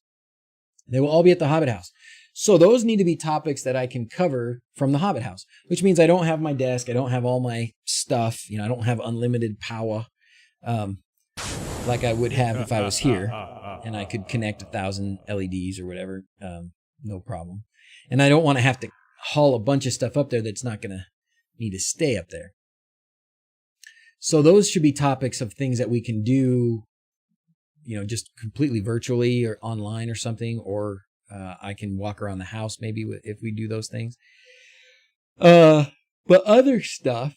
They will all be at the Hobbit House. So those need to be topics that I can cover from the Hobbit House, which means I don't have my desk. I don't have all my stuff. I don't have unlimited power like I would have if I was here and I could connect 1,000 LEDs or whatever. no problem. And I don't want to have to haul a bunch of stuff up there that's not going to need to stay up there. So those should be topics of things that we can do, just completely virtually or online or something, or I can walk around the house maybe if we do those things. But other stuff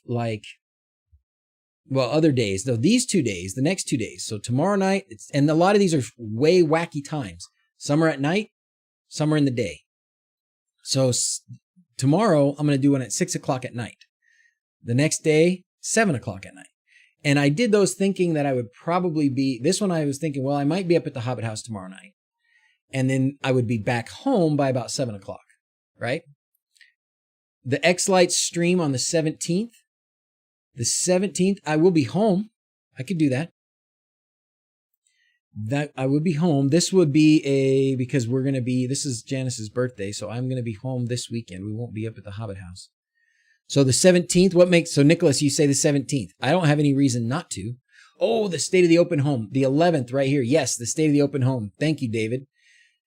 like, other days, though, these 2 days, the next 2 days. So tomorrow night, and a lot of these are way wacky times. Some are at night, some are in the day. So tomorrow, I'm going to do one at 6 o'clock at night. The next day, 7 o'clock at night. And I did those thinking that I would probably be, this one I was thinking, well, I might be up at the Hobbit house tomorrow night. And then I would be back home by about 7 o'clock, right? The X-Light stream on the 17th. The 17th, I will be home. I could do that. That I would be home. This would be because this is Janice's birthday, so I'm going to be home this weekend. We won't be up at the Hobbit house. So the 17th, so Nicholas, you say the 17th. I don't have any reason not to. Oh, the State of the Open Home. The 11th right here. Yes, the State of the Open Home. Thank you, David.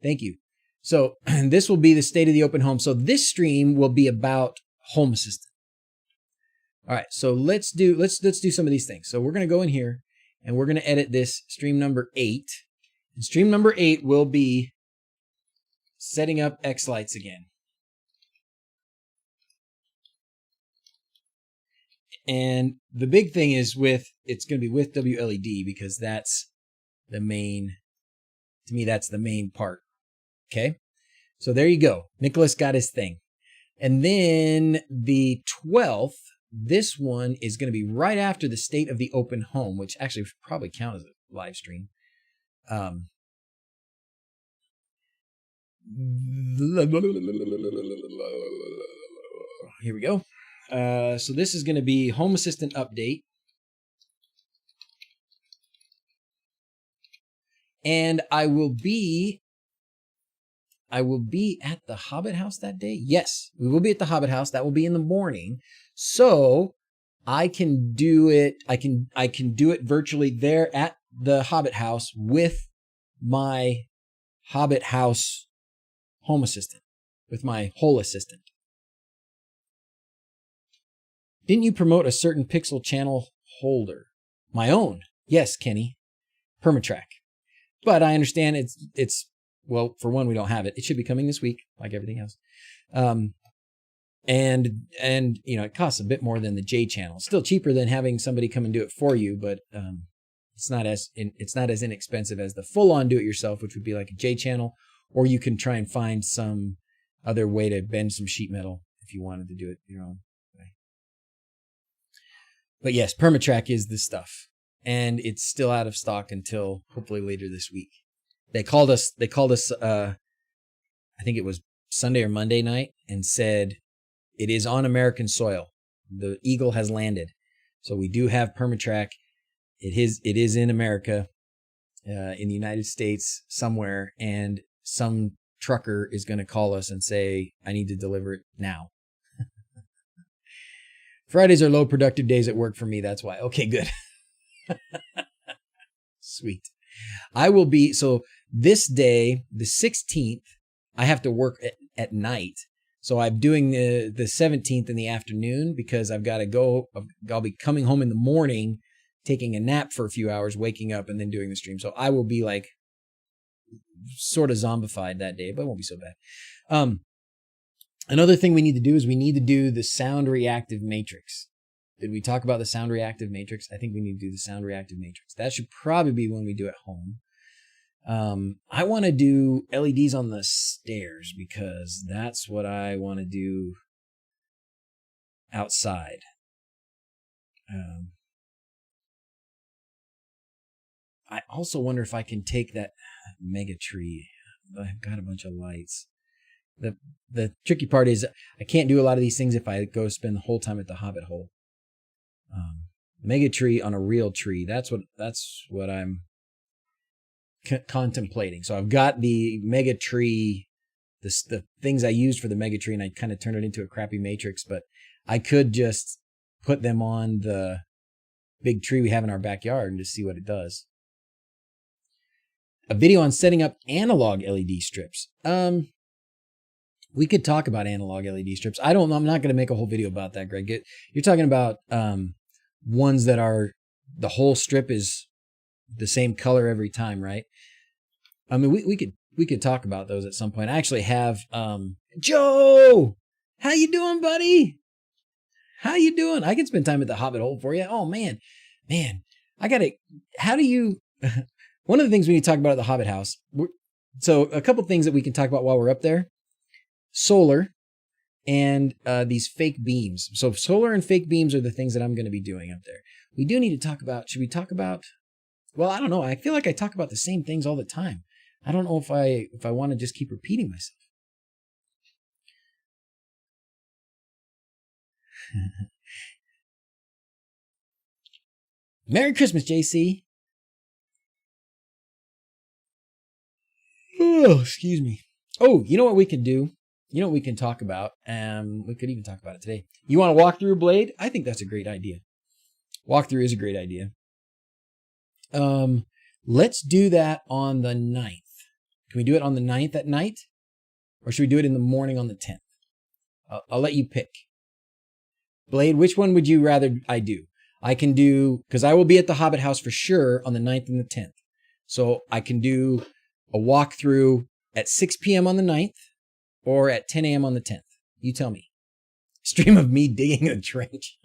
Thank you. So this will be the State of the Open Home. So this stream will be about Home Assistant. All right, so let's do some of these things. So we're going to go in here and we're going to edit this stream number 8. And stream number 8 will be setting up X-Lights again. And the big thing is it's going to be with wLED because that's the main part. Okay. So there you go. Nicholas got his thing. And then the 12th, this one is going to be right after the State of the Open Home, which actually probably count as a live stream. Here we go. So this is going to be Home Assistant update. And I will be at the Hobbit house that day. Yes, we will be at the Hobbit house. That will be in the morning. So I can do it. I can do it virtually there at the Hobbit house with my Hobbit house Home Assistant, with my Hole Assistant. Didn't you promote a certain pixel channel holder? My own. Yes, Kenny. Permatrack. But I understand it's well, for one, we don't have it. It should be coming this week, like everything else. And it costs a bit more than the J channel. It's still cheaper than having somebody come and do it for you, but it's not as inexpensive as the full-on do-it-yourself, which would be like a J channel, or you can try and find some other way to bend some sheet metal if you wanted to do it your own way. But yes, Permatrack is the stuff, and it's still out of stock until hopefully later this week. They called us. I think it was Sunday or Monday night, and said it is on American soil. The Eagle has landed, so we do have Permatrack. It is in America, in the United States somewhere, and some trucker is going to call us and say, "I need to deliver it now." Fridays are low productive days at work for me. That's why. Okay, good. Sweet. I will be, so this day, the 16th, I have to work at night. So I'm doing the 17th in the afternoon because I've got to go. I'll be coming home in the morning, taking a nap for a few hours, waking up, and then doing the stream. So I will be like sort of zombified that day, but it won't be so bad. Another thing we need to do is we need to do the sound reactive matrix. Did we talk about the sound reactive matrix? I think we need to do the sound reactive matrix. That should probably be when we do it at home. I want to do LEDs on the stairs because that's what I want to do outside. I also wonder if I can take that mega tree. I've got a bunch of lights. The tricky part is I can't do a lot of these things if I go spend the whole time at the Hobbit hole. Mega tree on a real tree. That's what I'm contemplating. So I've got the mega tree, the things I used for the mega tree, and I kind of turned it into a crappy matrix, but I could just put them on the big tree we have in our backyard and just see what it does. a video on setting up analog LED strips. We could talk about analog LED strips. I'm not going to make a whole video about that, Greg. You're talking about ones that are, the whole strip is the same color every time, right? I mean, we could talk about those at some point. I actually have, Joe, how you doing, buddy? How you doing? I can spend time at the Hobbit hole for you. Oh man, one of the things we need to talk about at the Hobbit house. So a couple things that we can talk about while we're up there. Solar and these fake beams. So solar and fake beams are the things that I'm going to be doing up there. We do need to talk about, should we talk about, well, I don't know. I feel like I talk about the same things all the time. I don't know if I want to just keep repeating myself. Merry Christmas, JC. Oh, excuse me. Oh, you know what we could do? You know what we can talk about? We could even talk about it today. You want to walk through Blade? I think that's a great idea. Walkthrough is a great idea. Let's do that on the 9th. Can we do it on the 9th at night? Or should we do it in the morning on the 10th? I'll let you pick. Blade, which one would you rather I do? I can do, because I will be at the Hobbit house for sure on the 9th and the 10th. So I can do a walkthrough at 6 p.m. on the 9th or at 10 a.m. on the 10th. You tell me. Stream of me digging a trench.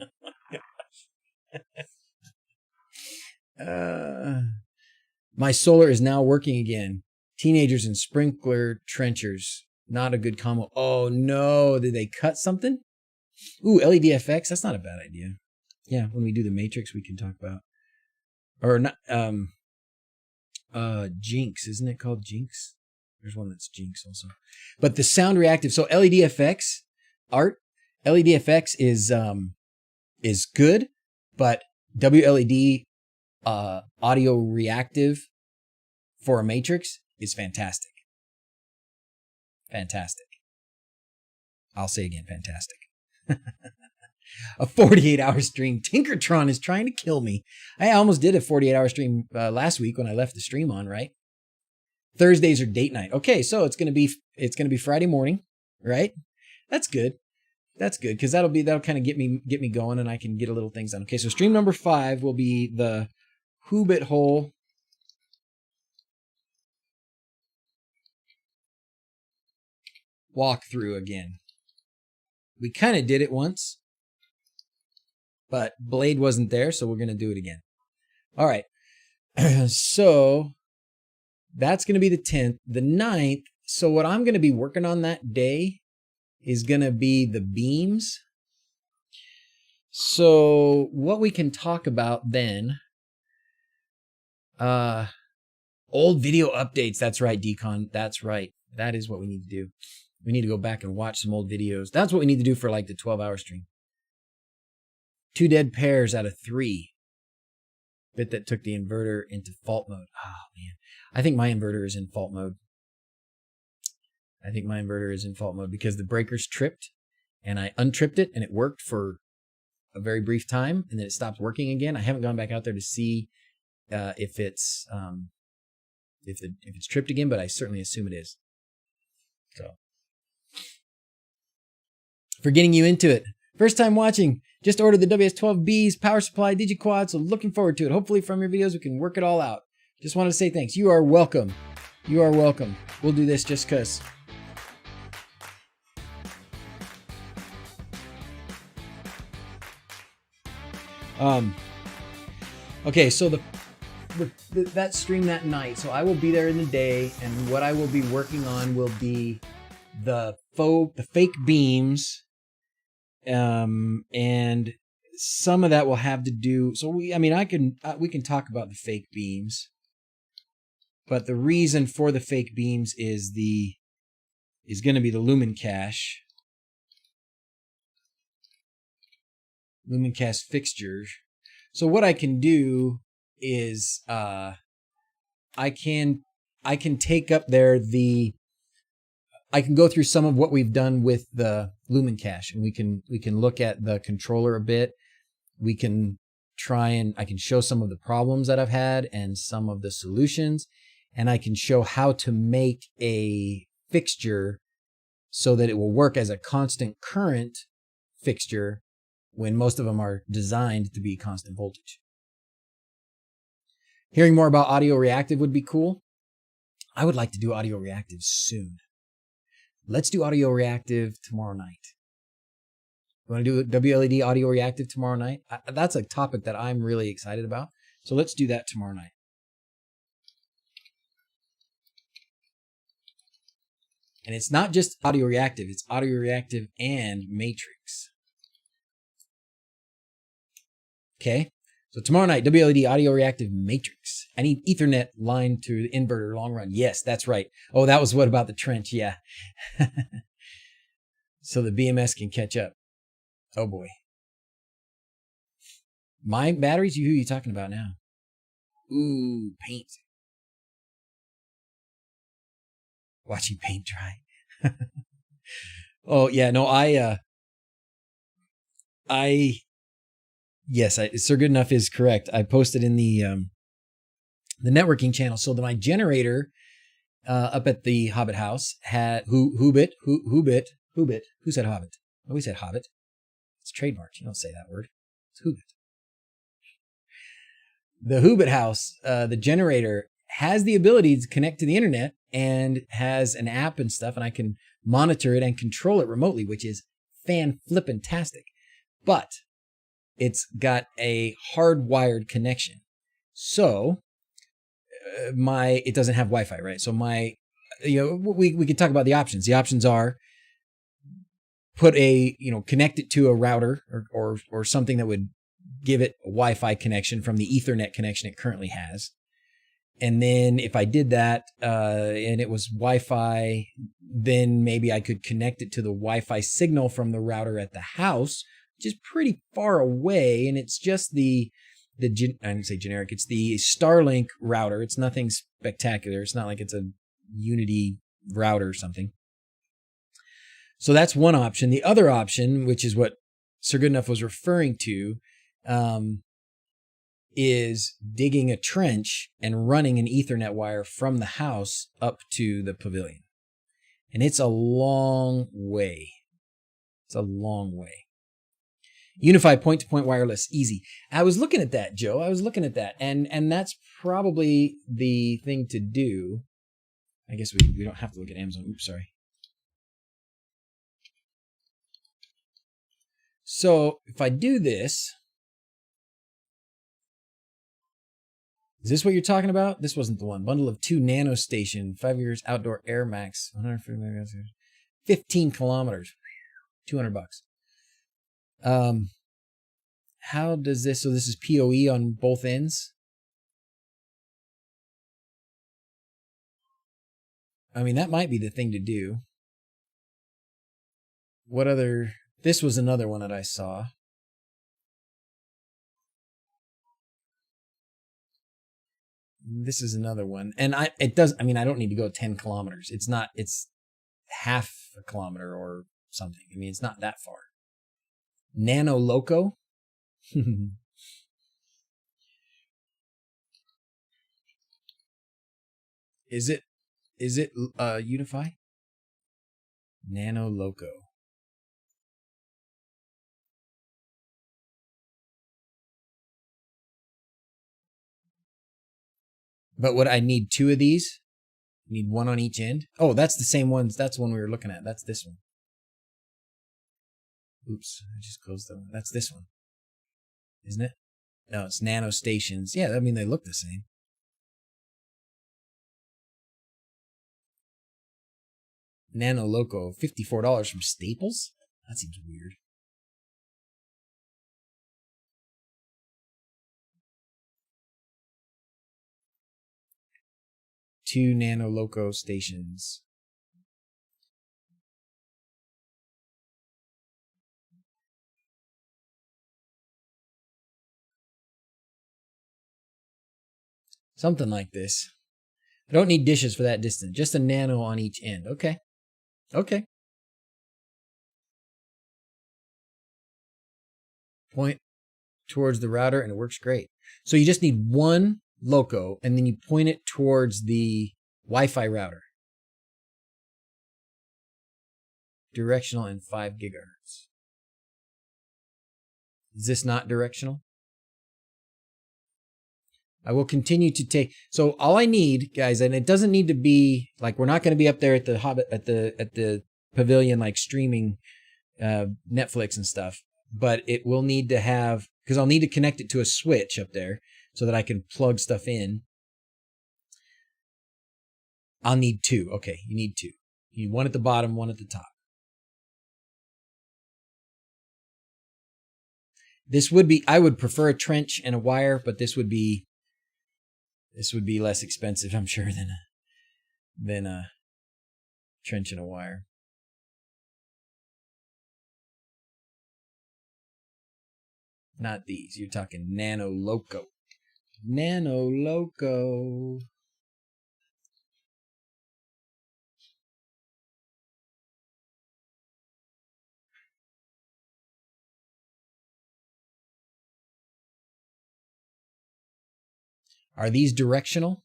My solar is now working again. Teenagers and sprinkler trenchers. Not a good combo. Oh no, did they cut something? Ooh, LED FX. That's not a bad idea. Yeah, when we do the Matrix, we can talk about, or not. Jinx, isn't it called Jinx? There's one that's Jinx also. But the sound reactive. So LED FX art. LED FX is good, but wLED audio reactive for a Matrix is fantastic. Fantastic. I'll say again, fantastic. A 48-hour stream. Tinkertron is trying to kill me. I almost did a 48-hour stream last week when I left the stream on, right? Thursdays are date night. Okay, so it's gonna be Friday morning, right? That's good. That's good because that'll kind of get me going, and I can get a little things done. Okay, so stream number 5 will be the wHobbit hole walkthrough again. We kind of did it once, but Blade wasn't there, so we're gonna do it again. All right, so that's gonna be the 10th, the 9th. So what I'm gonna be working on that day is gonna be the beams. So what we can talk about then, old video updates. That's right, Decon. That's right. That is what we need to do. We need to go back and watch some old videos. That's what we need to do for like the 12-hour stream. 2 dead pairs out of 3. Bit that took the inverter into fault mode. Oh man, I think my inverter is in fault mode. I think my inverter is in fault mode because the breakers tripped and I untripped it and it worked for a very brief time and then it stopped working again. I haven't gone back out there to see if it's tripped again, but I certainly assume it is. So, for getting you into it. First time watching, just ordered the WS12B's power supply DigiQuad, so looking forward to it. Hopefully from your videos we can work it all out. Just wanted to say thanks. You are welcome. You are welcome. We'll do this just because. Okay, so that stream that night. So I will be there in the day, and what I will be working on will be the fake beams. And some of that will have to do. So we can talk about the fake beams, but the reason for the fake beams is going to be the lumen cache fixture. So what I can do is I can take up there I can go through some of what we've done with the lumen cache, and we can look at the controller a bit. We can I can show some of the problems that I've had and some of the solutions, and I can show how to make a fixture so that it will work as a constant current fixture when most of them are designed to be constant voltage. Hearing more about audio reactive would be cool. I would like to do audio reactive soon. Let's do audio reactive tomorrow night. You want to do wLED audio reactive tomorrow night? That's a topic that I'm really excited about. So let's do that tomorrow night. And it's not just audio reactive, it's audio reactive and matrix. Okay, so tomorrow night, wLED audio reactive matrix. I need Ethernet line to the inverter long run. Yes, that's right. Oh, that was what about the trench? Yeah. So the BMS can catch up. Oh boy. My batteries? Who are you talking about now? Ooh, paint. Watching paint dry. Oh yeah, no, yes, Sir Good Enough is correct. I posted in the networking channel. So that my generator up at the Hobbit house had wHobbit. Who said Hobbit? Nobody said Hobbit. It's trademarked. You don't say that word. It's wHobbit. The wHobbit house, the generator has the ability to connect to the internet and has an app and stuff, and I can monitor it and control it remotely, which is fan-flippin-tastic. But it's got a hardwired connection. So it doesn't have Wi-Fi, right? So we could talk about the options. The options are connect it to a router or something that would give it a Wi-Fi connection from the Ethernet connection it currently has. And then if I did that and it was Wi-Fi, then maybe I could connect it to the Wi-Fi signal from the router at the house, which is pretty far away. And it's just I didn't say generic. It's the Starlink router. It's nothing spectacular. It's not like it's a Unity router or something. So that's one option. The other option, which is what Sir Goodenough was referring to, is digging a trench and running an Ethernet wire from the house up to the pavilion. And it's a long way. It's a long way. Unified point-to-point wireless, easy. I was looking at that, Joe. I was looking at that. And that's probably the thing to do. I guess we don't have to look at Amazon. Oops, sorry. So if I do this, is this what you're talking about? This wasn't the one. Bundle of 2 nanostation, 5 years outdoor air max, 150 megawatts, 15 kilometers, $200. How does this? So this is PoE on both ends. I mean, that might be the thing to do. What other? This was another one that I saw. This is another one. And I don't need to go 10 kilometers. It's half a kilometer or something. I mean, it's not that far. Nano Loco. Is it Unify? Nano Loco. But would I need 2 of these? Need 1 on each end? Oh, that's the same ones. That's the one we were looking at. That's this one. Oops, I just closed the one. That's this one. Isn't it? No, it's nano stations. Yeah, I mean, they look the same. Nano Loco, $54 from Staples? That seems weird. Two Nano Loco stations. Something like this. I don't need dishes for that distance. Just a nano on each end. Okay. Okay. Point towards the router and it works great. So you just need 1 loco, and then you point it towards the Wi-Fi router. Directional and 5 gigahertz. Is this not directional? I will continue to take. So all I need, guys, and it doesn't need to be like, we're not going to be up there at the Hobbit at the pavilion like streaming Netflix and stuff, but it will need to have, because I'll need to connect it to a switch up there so that I can plug stuff in. I'll need 2. Okay, you need 2. You need one at the bottom, one at the top. This would be, I would prefer a trench and a wire, but this would be less expensive, I'm sure, than a trench and a wire. Not these. You're talking Nano Loco. Nano Loco. Are these directional?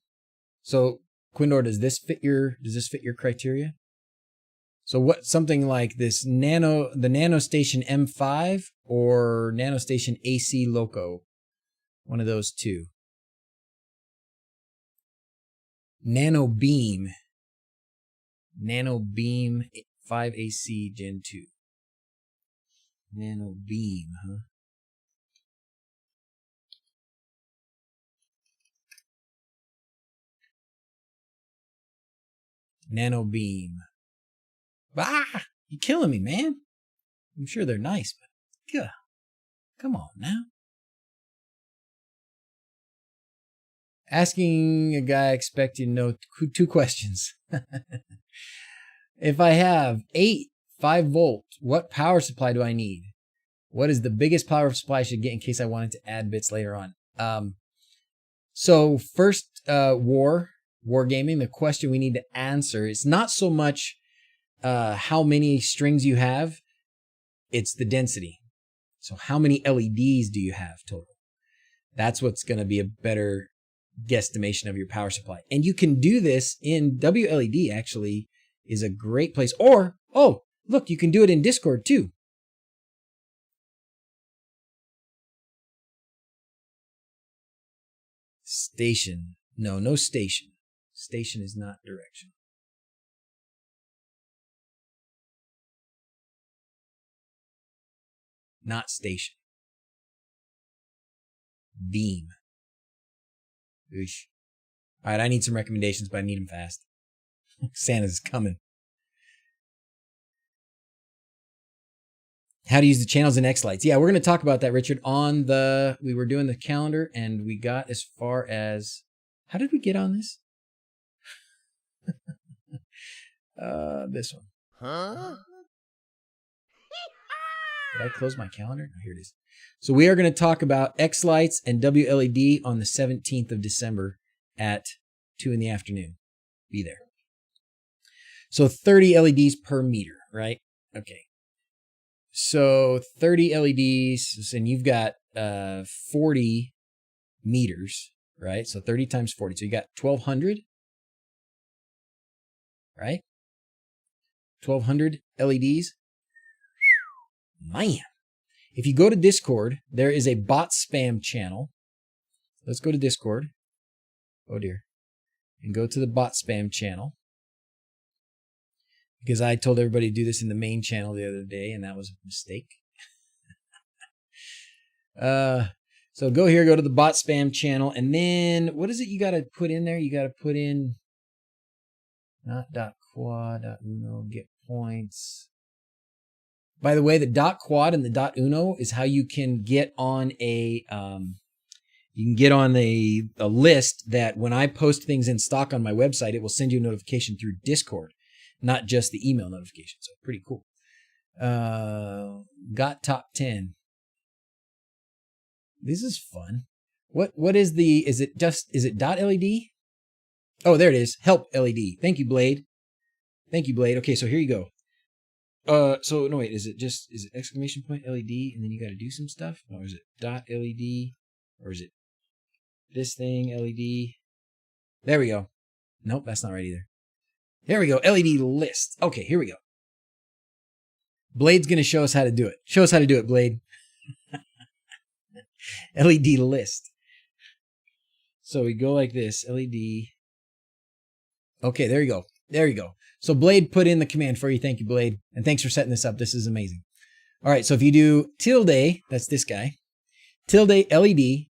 So, Quindor, does this fit your criteria? So what, something like this the NanoStation M5 or NanoStation AC Loco? One of those two. Nano Beam 5 AC Gen 2. Nano Beam, huh? Nano Beam. Ah, you're killing me, man. I'm sure they're nice, but God, come on now. Asking a guy expecting no 2 questions. If I have 5-volt, what power supply do I need? What is the biggest power supply I should get in case I wanted to add bits later on? So first, wargaming, the question we need to answer is not so much how many strings you have, it's the density. So how many LEDs do you have total? That's what's going to be a better guesstimation of your power supply. And you can do this in wLED, actually, is a great place. Or, oh, look, you can do it in Discord too. Station. No station. Station is not direction. Not station. Beam. Oosh. All right, I need some recommendations, but I need them fast. Santa's coming. How to use the channels in X-Lights. Yeah, we're going to talk about that, Richard, we were doing the calendar, and we got as far as, how did we get on this? This one. Huh? Did I close my calendar? No, here it is. So we are going to talk about X-Lights and wLED on the 17th of December at 2 in the afternoon. Be there. So 30 LEDs per meter, right? Okay. So 30 LEDs, and you've got 40 meters, right? So 30 times 40. So you got 1,200, right? 1,200 LEDs. Man. If you go to Discord, there is a bot spam channel. Let's go to Discord. Oh dear. And go to the bot spam channel. Because I told everybody to do this in the main channel the other day, and that was a mistake. So go here, go to the bot spam channel, and then what is it you got to put in there? You got to put in not .quad, .uno, get points. By the way, the .quad and the .uno is how you can get on a list that when I post things in stock on my website, it will send you a notification through Discord, not just the email notification. So pretty cool. Got top 10. This is fun. What is it .LED? Oh, there it is. Help LED. Thank you, Blade. Okay, so here you go. So no, wait, is it exclamation point LED and then you got to do some stuff? Or is it .LED? Or is it this thing, LED. There we go. Nope, that's not right either. There we go, LED list. Okay, here we go. Blade's going to show us how to do it. Show us how to do it, Blade. LED list. So we go like this, LED. Okay, there you go. There you go. So Blade put in the command for you. Thank you, Blade. And thanks for setting this up. This is amazing. All right, so if you do tilde, that's this guy, tilde LED,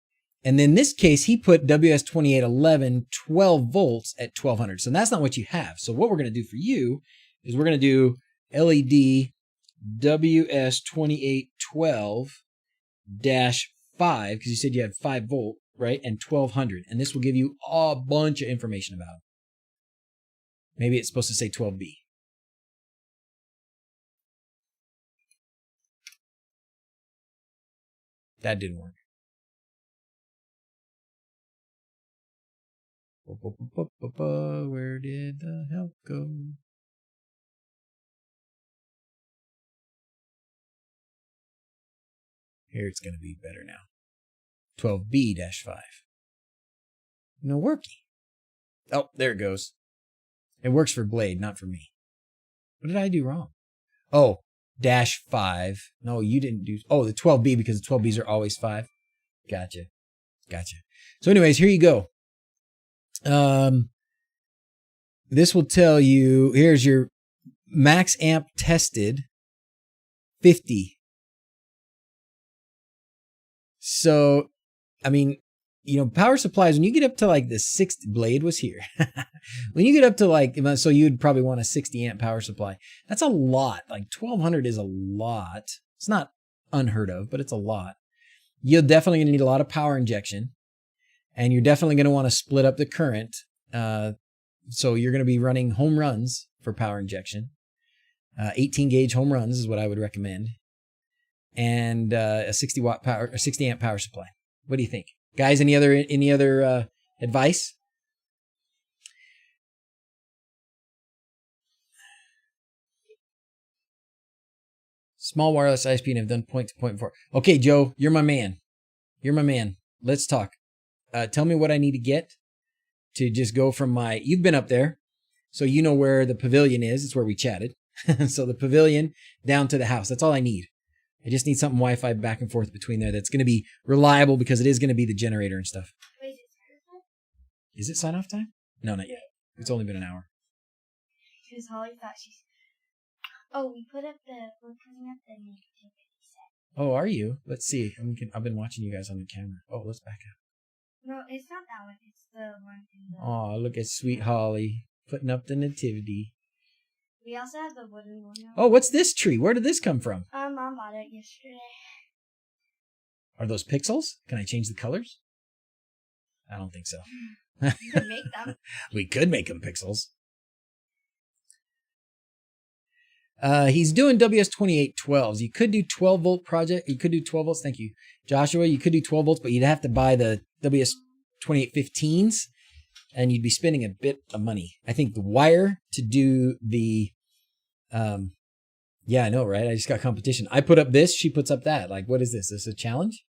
and then in this case, he put WS2811 12 volts at 1200. So that's not what you have. So what we're going to do for you is we're going to do LED WS2812-5, because you said you had 5 volt, right? And 1200. And this will give you a bunch of information about it. Maybe it's supposed to say 12B. That didn't work. Where did the help go? Here it's going to be better now. 12B-5. No worky. Oh, there it goes. It works for Blade, not for me. What did I do wrong? Oh, -5. No, you didn't do... Oh, the 12B, because the 12Bs are always 5. Gotcha. Gotcha. So anyways, here you go. This will tell you... Here's your max amp tested. 50. So, I mean... You know, power supplies, when you get up to like the 60, Blade was here. When you get up to like, so you'd probably want a 60 amp power supply. That's a lot. Like 1200 is a lot. It's not unheard of, but it's a lot. You're definitely going to need a lot of power injection. And you're definitely going to want to split up the current. So you're going to be running home runs for power injection. 18 gauge home runs is what I would recommend. And a 60 watt power, or 60 amp power supply. What do you think? Guys, any other advice? Small wireless ISP and have done point to point before. Okay, Joe, you're my man. You're my man. Let's talk. Tell me what I need to get to just go from my... You've been up there, so you know where the pavilion is. It's where we chatted. So the pavilion down to the house. That's all I need. I just need something Wi-Fi back and forth between there that's going to be reliable because it is going to be the generator and stuff. Wait, is it sign-off time? No, not yet. It's only been an hour. because Holly thought she's... Oh, we're putting up the negativity set. Oh, are you? Let's see. I've been watching you guys on the camera. Oh, let's back up. No, it's not that one. It's the one in the... Oh, look at sweet Holly putting up the nativity. We also have the wooden one now. Oh, what's this tree? Where did this come from? Mom bought it yesterday. Are those pixels? Can I change the colors? I don't think so. You can make them. We could make them pixels. He's doing WS2812s. You could do 12 volt project. You could do 12 volts. Thank you, Joshua. You could do 12 volts, but you'd have to buy the WS2815s, and you'd be spending a bit of money. I think the wire to do the, yeah, I know, right? I just got competition. I put up this. She puts up that. Like, what is this? Is this a challenge?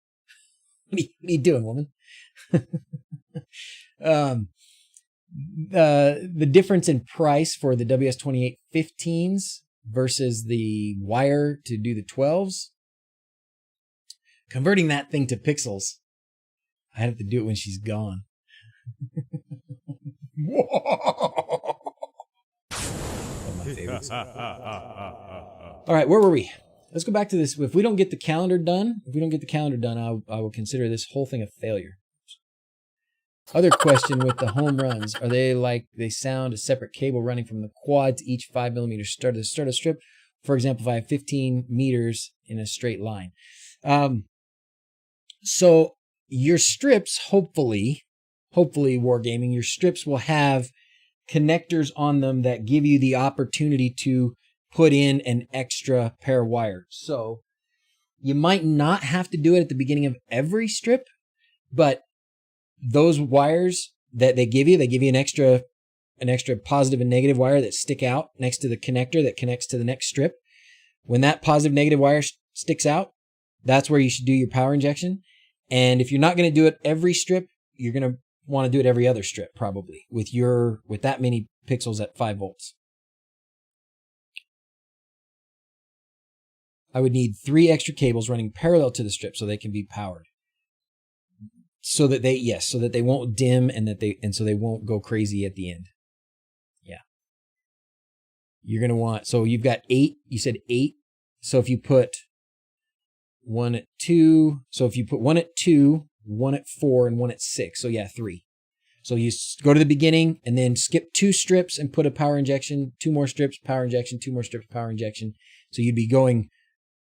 What are you doing, woman? The difference in price for the WS2815s versus the wire to do the 12s, converting that thing to pixels, I have to do it when she's gone. All right, where were we? Let's go back to this. If we don't get the calendar done, I will consider this whole thing a failure. Other question with the home runs. Are they like they sound a separate cable running from the quad to each 5mm start of the strip? For example, if I have 15 meters in a straight line. So your strips, hopefully Wargaming, your strips will have connectors on them that give you the opportunity to put in an extra pair of wires. So you might not have to do it at the beginning of every strip, but those wires that they give you an extra positive and negative wire that stick out next to the connector that connects to the next strip. When that positive negative wire sticks out, that's where you should do your power injection. And if you're not going to do it every strip, you're going to want to do it every other strip probably with that many pixels at 5 volts. I would need 3 extra cables running parallel to the strip so they can be powered. So that they won't dim and so they won't go crazy at the end. Yeah. You're going to want, so you've got 8, you said 8. So if you put 1 at 2, so if you put 1 at 2, 1 at 4, and 1 at 6. So yeah, 3. So you go to the beginning and then skip 2 strips and put a power injection, 2 more strips, power injection, 2 more strips, power injection. So you'd be going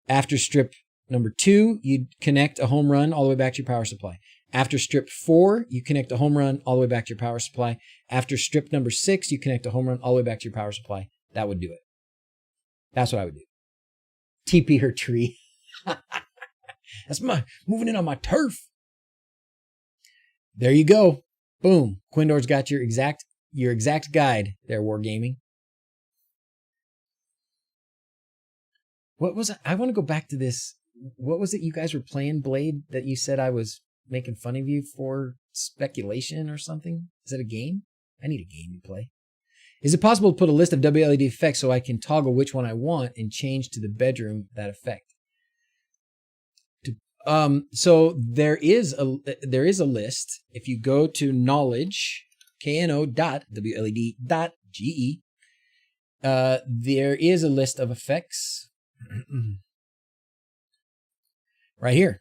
after strip number 2, you'd connect a home run all the way back to your power supply. After strip 4, you connect a home run all the way back to your power supply. After strip number 6, you connect a home run all the way back to your power supply. That would do it. That's what I would do. TP her tree. That's moving in on my turf. There you go. Boom. Quindor's got your exact guide there, Wargaming. What was it? I want to go back to this. What was it you guys were playing, Blade, that you said I was making fun of you for? Speculation or something? Is that a game? I need a game to play. Is it possible to put a list of wLED effects so I can toggle which one I want and change to the bedroom that effect? So there is a list. If you go to knowledge, kno.wled.ge, there is a list of effects right here,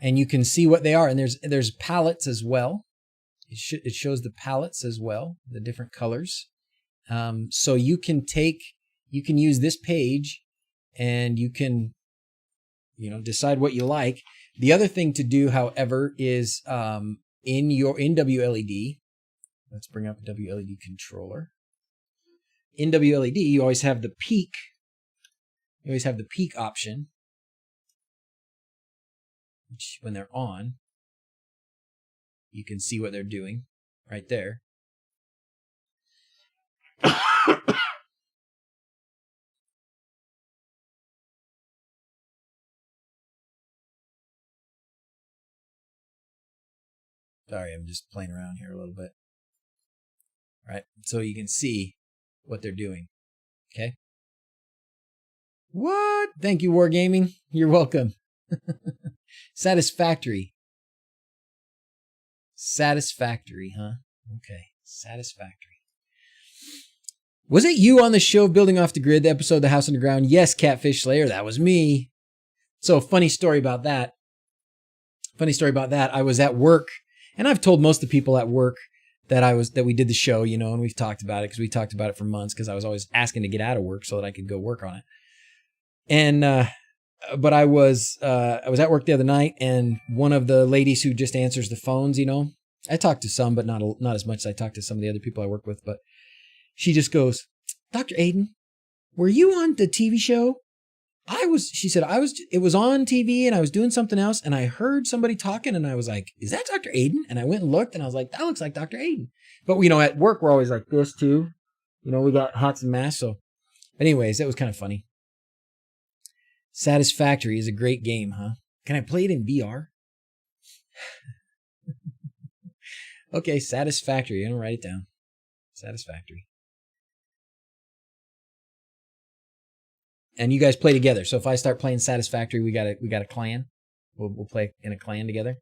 and you can see what they are. And there's palettes as well. It shows the palettes as well, the different colors. So you can use this page, and you can decide what you like. The other thing to do, however, is in wLED. Let's bring up a wLED controller. In wLED, you always have the peak. You always have the peak option, which when they're on, you can see what they're doing right there. Sorry, I'm just playing around here a little bit. All right, so you can see what they're doing. Okay. What? Thank you, Wargaming. You're welcome. Satisfactory. Satisfactory, huh? Okay, satisfactory. Was it you on the show Building Off the Grid, the episode The House Underground? Yes, Catfish Slayer, that was me. So funny story about that. I was at work, and I've told most of the people at work that we did the show, and we've talked about it because we talked about it for months because I was always asking to get out of work so that I could go work on it. And but I was at work the other night, and one of the ladies who just answers the phones, I talked to some, but not as much as I talked to some of the other people I work with. But she just goes, "Dr. Aiden, were you on the TV show?" She said, it was on TV and I was doing something else and I heard somebody talking and I was like, "Is that Dr. Aiden?" And I went and looked and I was like, "That looks like Dr. Aiden." But at work, we're always like this too. We got hats and masks. So anyways, that was kind of funny. Satisfactory is a great game, huh? Can I play it in VR? Okay, Satisfactory. I'm going to write it down. Satisfactory. And you guys play together. So if I start playing Satisfactory, we got a clan. We'll play in a clan together.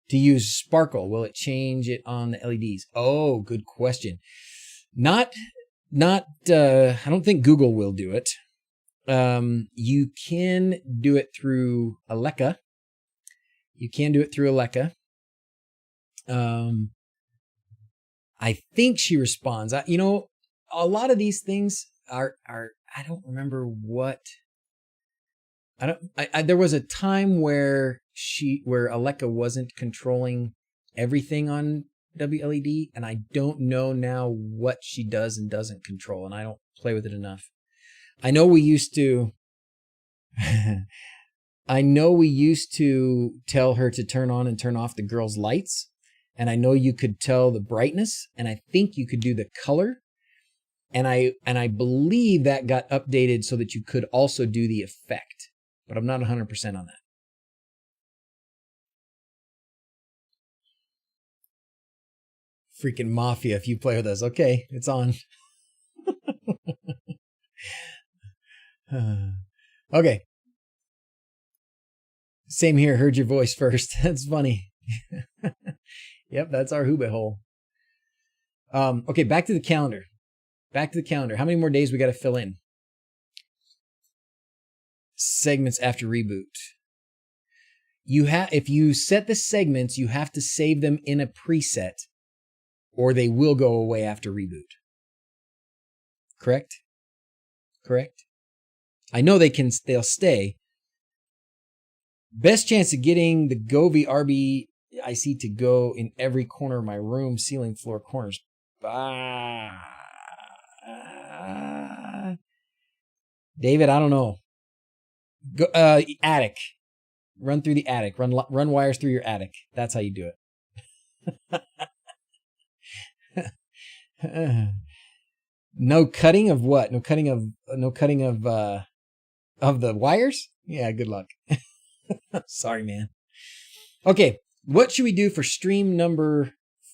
To use sparkle, will it change it on the LEDs? Oh, good question. I don't think Google will do it. You can do it through Alexa. I think she responds. A lot of these things are I don't remember what. There was a time where Alexa wasn't controlling everything on wLED, and I don't know now what she does and doesn't control, and I don't play with it enough. I know we used to tell her to turn on and turn off the girls' lights, and I know you could tell the brightness, and I think you could do the color. And I believe that got updated so that you could also do the effect, but I'm not 100% on that. Freaking Mafia, if you play with us. Okay, it's on. Okay. Same here. Heard your voice first. That's funny. Yep, that's our wHobbit hole. Okay, back to the calendar. Back to the calendar. How many more days we got to fill in? Segments after reboot. If you set the segments, you have to save them in a preset, or they will go away after reboot. Correct? Correct? I know they'll stay. Best chance of getting the Govee RBIC to go in every corner of my room, ceiling, floor, corners. David, I don't know. Go, attic. Run through the attic. Run wires through your attic. That's how you do it. No cutting of what? No cutting of the wires? Yeah, good luck. Sorry, man. Okay, what should we do for stream number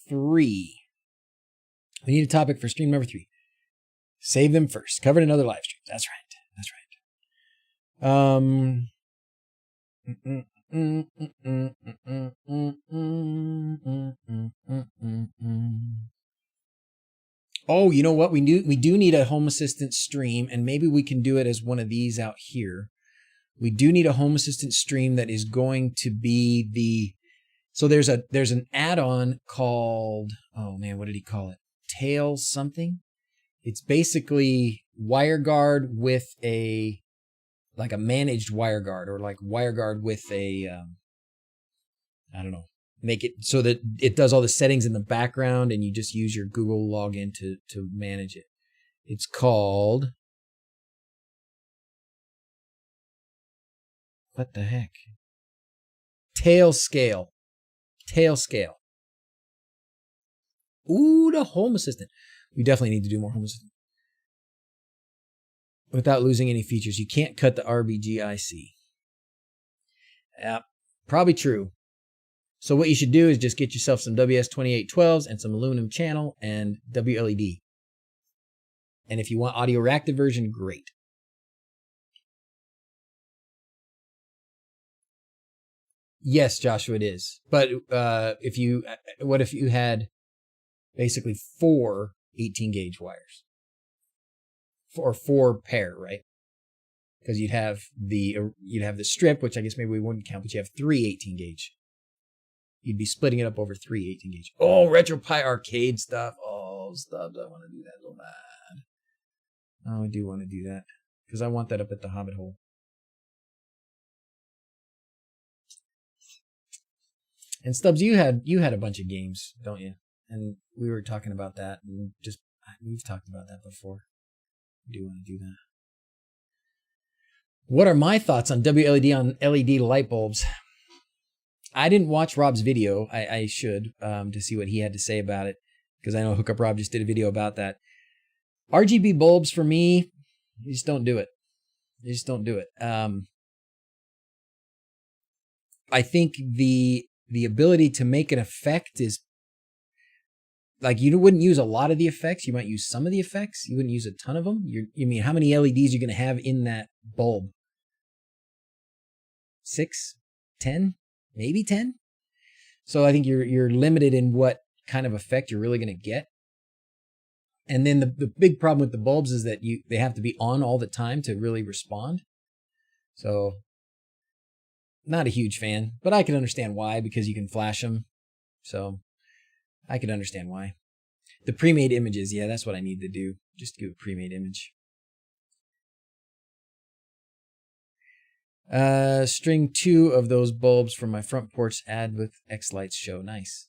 3? We need a topic for stream number 3. Save them first. Covered in other live streams. That's right. That's right. Oh, you know what? We do need a Home Assistant stream, and maybe we can do it as one of these out here. We do need a Home Assistant stream that is going to be so there's an add-on called, oh man, what did he call it? Tails something. It's basically WireGuard with a managed WireGuard, or like WireGuard with a I don't know. Make it so that it does all the settings in the background and you just use your Google login to manage it. It's called, what the heck? Tailscale. Ooh, the Home Assistant. We definitely need to do more Home Assistant. Without losing any features. You can't cut the RGB. Yeah, probably true. So what you should do is just get yourself some WS2812s and some aluminum channel and wLED. And if you want audio reactive version, great. Yes, Joshua, it is. But what if you had basically 4 18-gauge wires? Or 4 pair, right? Because you'd have the strip, which I guess maybe we wouldn't count, but you have 3 18-gauge. You'd be splitting it up over 3 18-gauge. Oh, RetroPie arcade stuff. Oh, Stubbs, I want to do that so bad. Oh, I do want to do that. Because I want that up at the Hobbit hole. And Stubbs, you had a bunch of games, don't you? And we were talking about that, and we've talked about that before. I do want to do that. What are my thoughts on wLED on LED light bulbs? I didn't watch Rob's video. I should, to see what he had to say about it, because I know Hookup Rob just did a video about that. RGB bulbs for me, you just don't do it. You just don't do it. I think the ability to make an effect is, like, you wouldn't use a lot of the effects. You might use some of the effects. You wouldn't use a ton of them. You mean, how many LEDs are you going to have in that bulb? 6, 10, maybe 10. So I think you're limited in what kind of effect you're really going to get. And then the big problem with the bulbs is that they have to be on all the time to really respond. So not a huge fan, but I can understand why, because you can flash them. So I could understand why. The pre-made images, yeah, that's what I need to do. Just do a pre-made image. String 2 of those bulbs from my front porch, add with X lights show. Nice.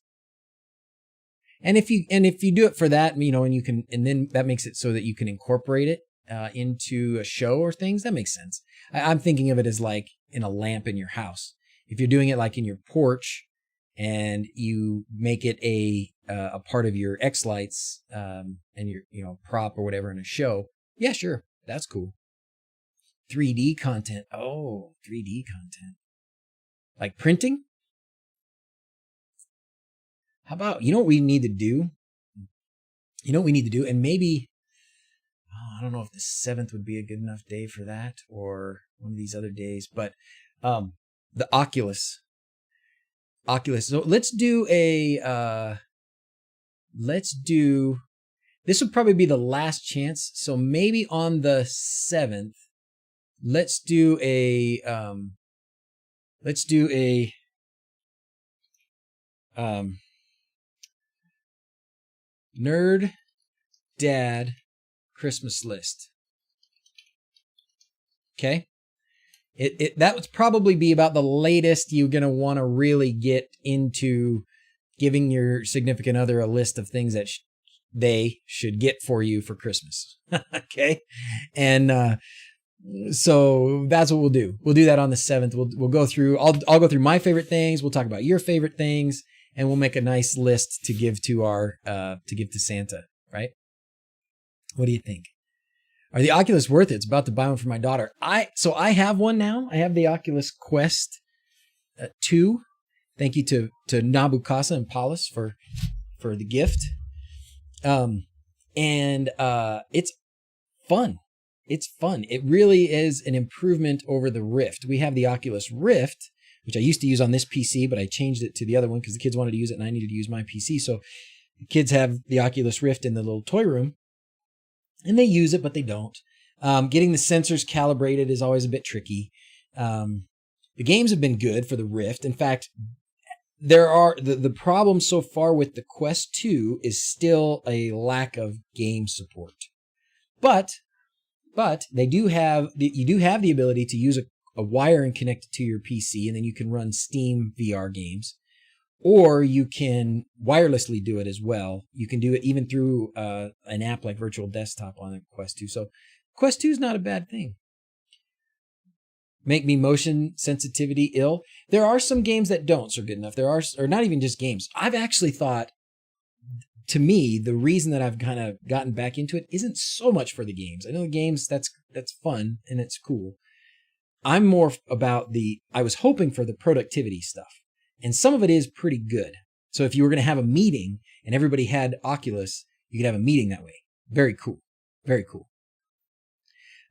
And if you do it for that, and then that makes it so that you can incorporate it into a show or things, that makes sense. I'm thinking of it as like in a lamp in your house. If you're doing it like in your porch and you make it a part of your X lights and your prop or whatever in a show, yeah, sure, that's cool. 3D content. Oh, 3D content. Like printing? How about, what we need to do? You know what we need to do? And maybe, I don't know if the 7th would be a good enough day for that or one of these other days, but the Oculus. So let's do this would probably be the last chance. So maybe on the 7th, let's do a Nerd Dad Christmas list. Okay? That would probably be about the latest you're going to want to really get into giving your significant other a list of things that they should get for you for Christmas. Okay? And so that's what we'll do. We'll do that on the 7th. We'll go through, I'll go through my favorite things. We'll talk about your favorite things, and we'll make a nice list to give to to Santa, right? What do you think? Are the Oculus worth it? It's about to buy one for my daughter. So I have one now. I have the Oculus Quest 2. Thank you to Nabukasa and Paulus for the gift. It's fun. It's fun. It really is an improvement over the Rift. We have the Oculus Rift, which I used to use on this PC, but I changed it to the other one because the kids wanted to use it and I needed to use my PC. So the kids have the Oculus Rift in the little toy room, and they use it, but they don't. Getting the sensors calibrated is always a bit tricky. The games have been good for the Rift. In fact, there are the problem so far with the Quest 2 is still a lack of game support. But you do have the ability to use a wire and connect it to your PC, and then you can run Steam VR games. Or you can wirelessly do it as well. You can do it even through an app like Virtual Desktop on the Quest 2. So Quest 2 is not a bad thing. Make me motion sensitivity ill. There are some games that don't are good enough. Or not even just games. I've actually thought, to me, the reason that I've kind of gotten back into it isn't so much for the games. I know the games, that's fun and it's cool. I'm more about I was hoping for the productivity stuff. And some of it is pretty good. So if you were going to have a meeting and everybody had Oculus, you could have a meeting that way. Very cool. Very cool.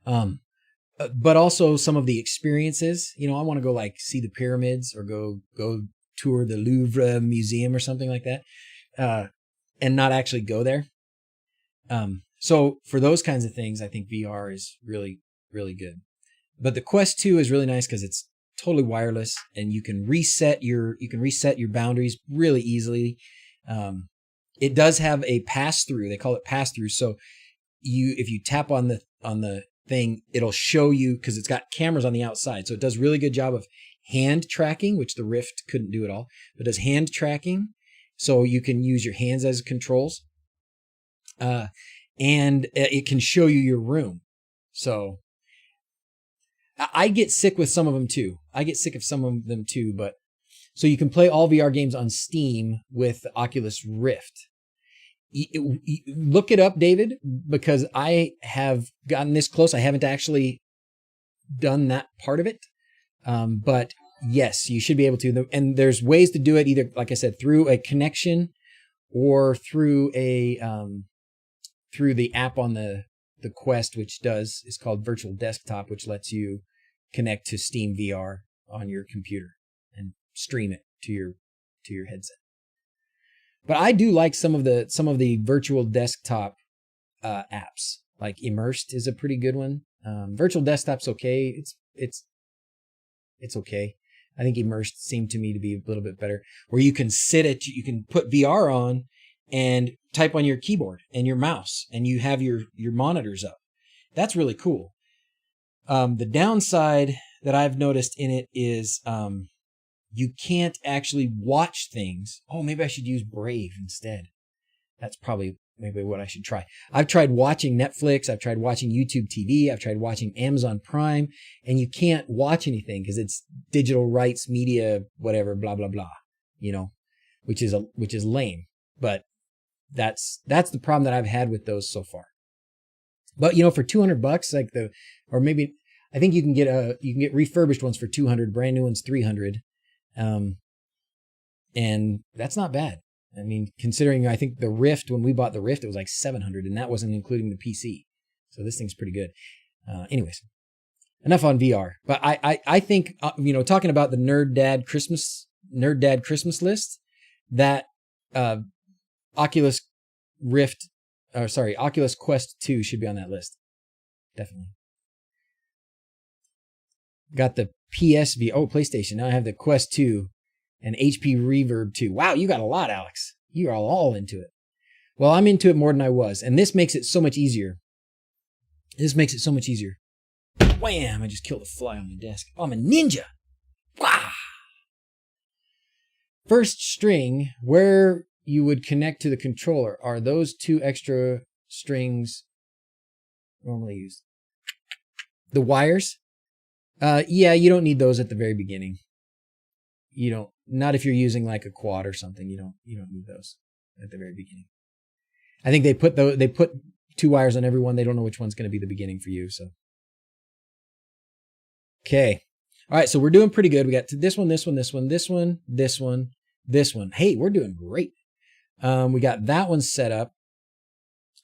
But also some of the experiences, I want to go see the pyramids or go tour the Louvre Museum or something like that. And not actually go there. So for those kinds of things, I think VR is really, really good. But the Quest 2 is really nice because it's totally wireless, and you can reset your boundaries really easily. It does have a pass-through. They call it pass-through. So if you tap on the thing, it'll show you, because it's got cameras on the outside. So it does a really good job of hand tracking, which the Rift couldn't do at all. It does hand tracking, so you can use your hands as controls. And it can show you your room. So I get sick with some of them too. But so you can play all VR games on Steam with the Oculus Rift. Look it up, David, because I have gotten this close. I haven't actually done that part of it. But yes, you should be able to. And there's ways to do it either, like I said, through a connection or through through the app on the Quest, which is called Virtual Desktop, which lets you connect to Steam VR on your computer and stream it to your headset. But I do like some of the Virtual Desktop apps. Like Immersed is a pretty good one. Virtual Desktop's okay. It's okay. I think Immersed seemed to me to be a little bit better, where you can you can put VR on and type on your keyboard and your mouse, and you have your monitors up. That's really cool. The downside that I've noticed in it is you can't actually watch things. Oh, maybe I should use Brave instead. That's probably maybe what I should try. I've tried watching Netflix. I've tried watching YouTube TV. I've tried watching Amazon Prime, and you can't watch anything because it's digital rights, media, whatever, blah, blah, blah, which is lame. But that's the problem that I've had with those so far. But for $200, or maybe I think you can get refurbished ones for $200, brand new ones $300, and that's not bad. I mean, considering I think the Rift, when we bought the Rift, it was like 700, and that wasn't including the PC. So this thing's pretty good. Anyways, enough on VR. But I think, talking about the Nerd Dad Christmas list, that Oculus Quest 2 should be on that list. Definitely. Got the PlayStation. Now I have the Quest 2 and HP Reverb 2. Wow, you got a lot, Alex. You're all into it. Well, I'm into it more than I was, and this makes it so much easier. Wham! I just killed a fly on my desk. Oh, I'm a ninja. Wow. First string, where you would connect to the controller, are those two extra strings normally used? The wires? Yeah, you don't need those at the very beginning. You don't, not if you're using like a quad or something. You don't need those at the very beginning. I think they put two wires on every one. They don't know which one's going to be the beginning for you. So, okay, all right. So we're doing pretty good. We got this one. Hey, we're doing great. We got that one set up.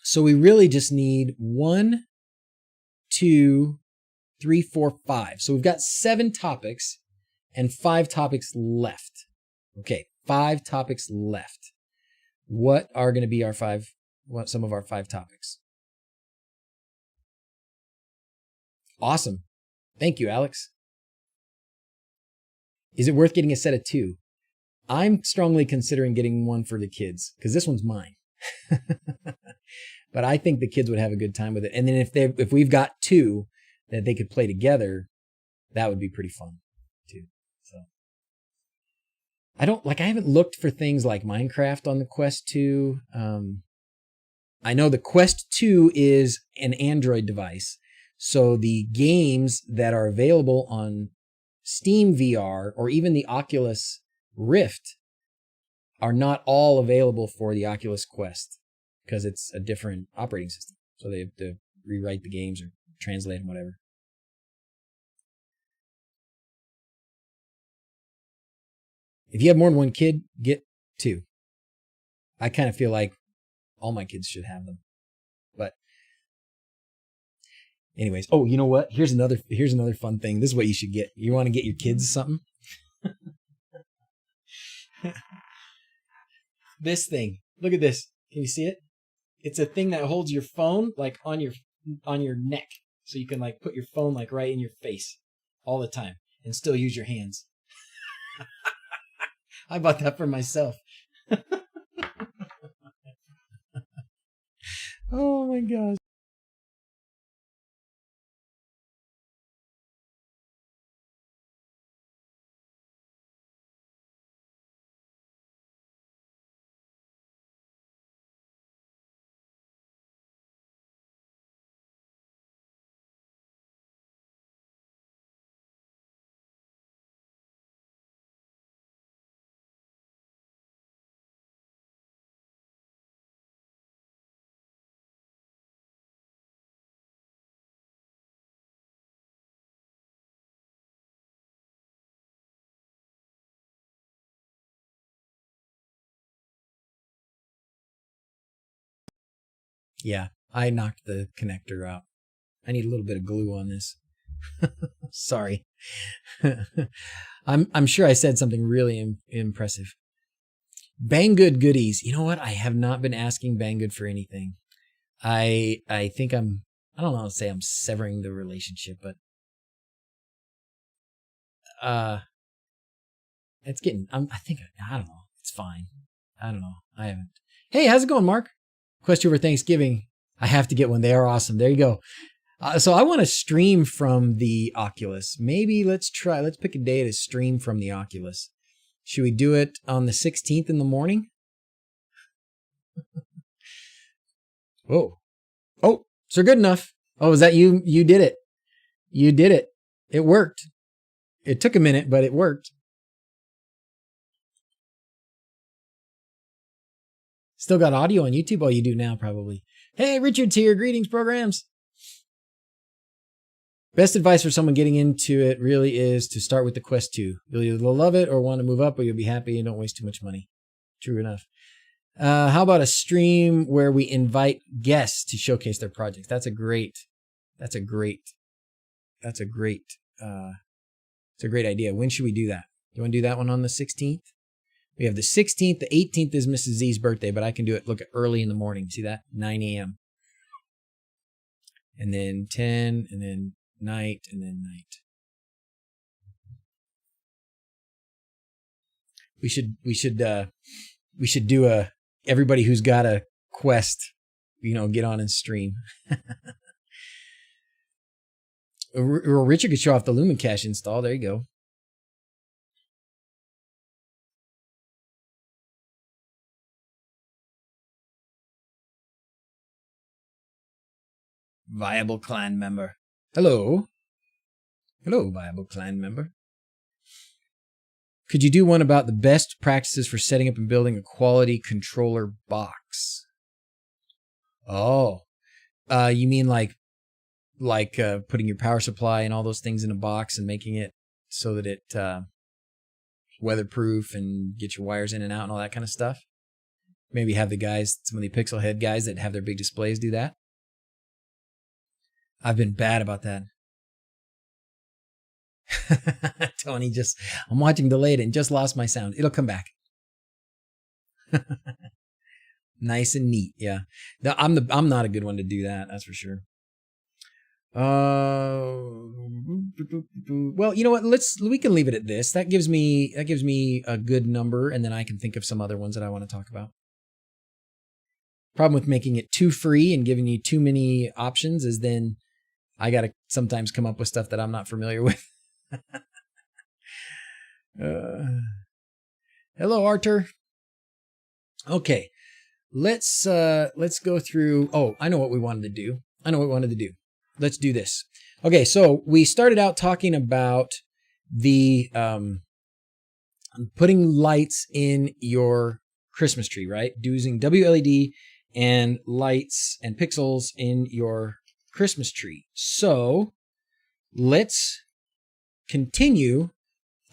So we really just need 1, 2, 3, 4, 5. So we've got 7 topics and 5 topics left. Okay, 5 topics left. What are going to be some of our 5 topics? Awesome. Thank you, Alex. Is it worth getting a set of 2? I'm strongly considering getting one for the kids because this one's mine. But I think the kids would have a good time with it. And then if we've got 2 that they could play together, that would be pretty fun too. So I haven't looked for things like Minecraft on the Quest 2. I know the Quest 2 is an Android device. So the games that are available on Steam VR or even the Oculus Rift are not all available for the Oculus Quest because it's a different operating system. So they have to rewrite the games or translate them, whatever. If you have more than one kid, get 2. I kind of feel like all my kids should have them. But anyways, oh, you know what? Here's another fun thing. This is what you should get. You want to get your kids something? This thing. Look at this. Can you see it? It's a thing that holds your phone like on your neck. So you can like put your phone like right in your face all the time and still use your hands. I bought that for myself. Oh my gosh. Yeah, I knocked the connector out. I need a little bit of glue on this. Sorry. I'm sure I said something really impressive. Banggood goodies. You know what? I have not been asking Banggood for anything. I think I don't know, say I'm severing the relationship, but it's getting, I don't know. It's fine. I don't know. I haven't. Hey, how's it going, Mark? Quest 2 over Thanksgiving. I have to get one. They are awesome. There you go. So I want to stream from the Oculus. Maybe let's pick a day to stream from the Oculus. Should we do it on the 16th in the morning? Whoa. Oh, so good enough. Oh, is that you? You did it. You did it. It worked. It took a minute, but it worked. Still got audio on YouTube? Oh, you do now, probably. Hey, Richard's here. Greetings, programs. Best advice for someone getting into it really is to start with the Quest 2. You'll either love it or want to move up, or you'll be happy and don't waste too much money. True enough. How about a stream where we invite guests to showcase their projects? It's a great idea. When should we do that? Do you want to do that one on the 16th? We have the 16th. The 18th is Mrs. Z's birthday, but I can do it, look, at early in the morning. See that? 9 a.m. And then 10, and then night, and then night. We should do a, everybody who's got a Quest, get on and stream. Or Richard could show off the Lumen Cache install. There you go. Viable clan member. Hello. Hello, viable clan member. Could you do one about the best practices for setting up and building a quality controller box? Oh, you mean like putting your power supply and all those things in a box and making it so that it weatherproof and get your wires in and out and all that kind of stuff? Maybe have the guys, some of the Pixel Head guys that have their big displays do that. I've been bad about that. Tony, I'm watching delayed and just lost my sound. It'll come back. Nice and neat. Yeah. No, I'm not a good one to do that. That's for sure. Well, you know what? We can leave it at this. That gives me a good number, and then I can think of some other ones that I want to talk about. Problem with making it too free and giving you too many options is then I got to sometimes come up with stuff that I'm not familiar with. Hello, Arthur. Okay, let's go through. Oh, I know what we wanted to do. Let's do this. Okay, so we started out talking about the putting lights in your Christmas tree, right? Using wLED and lights and pixels in your Christmas tree. So let's continue,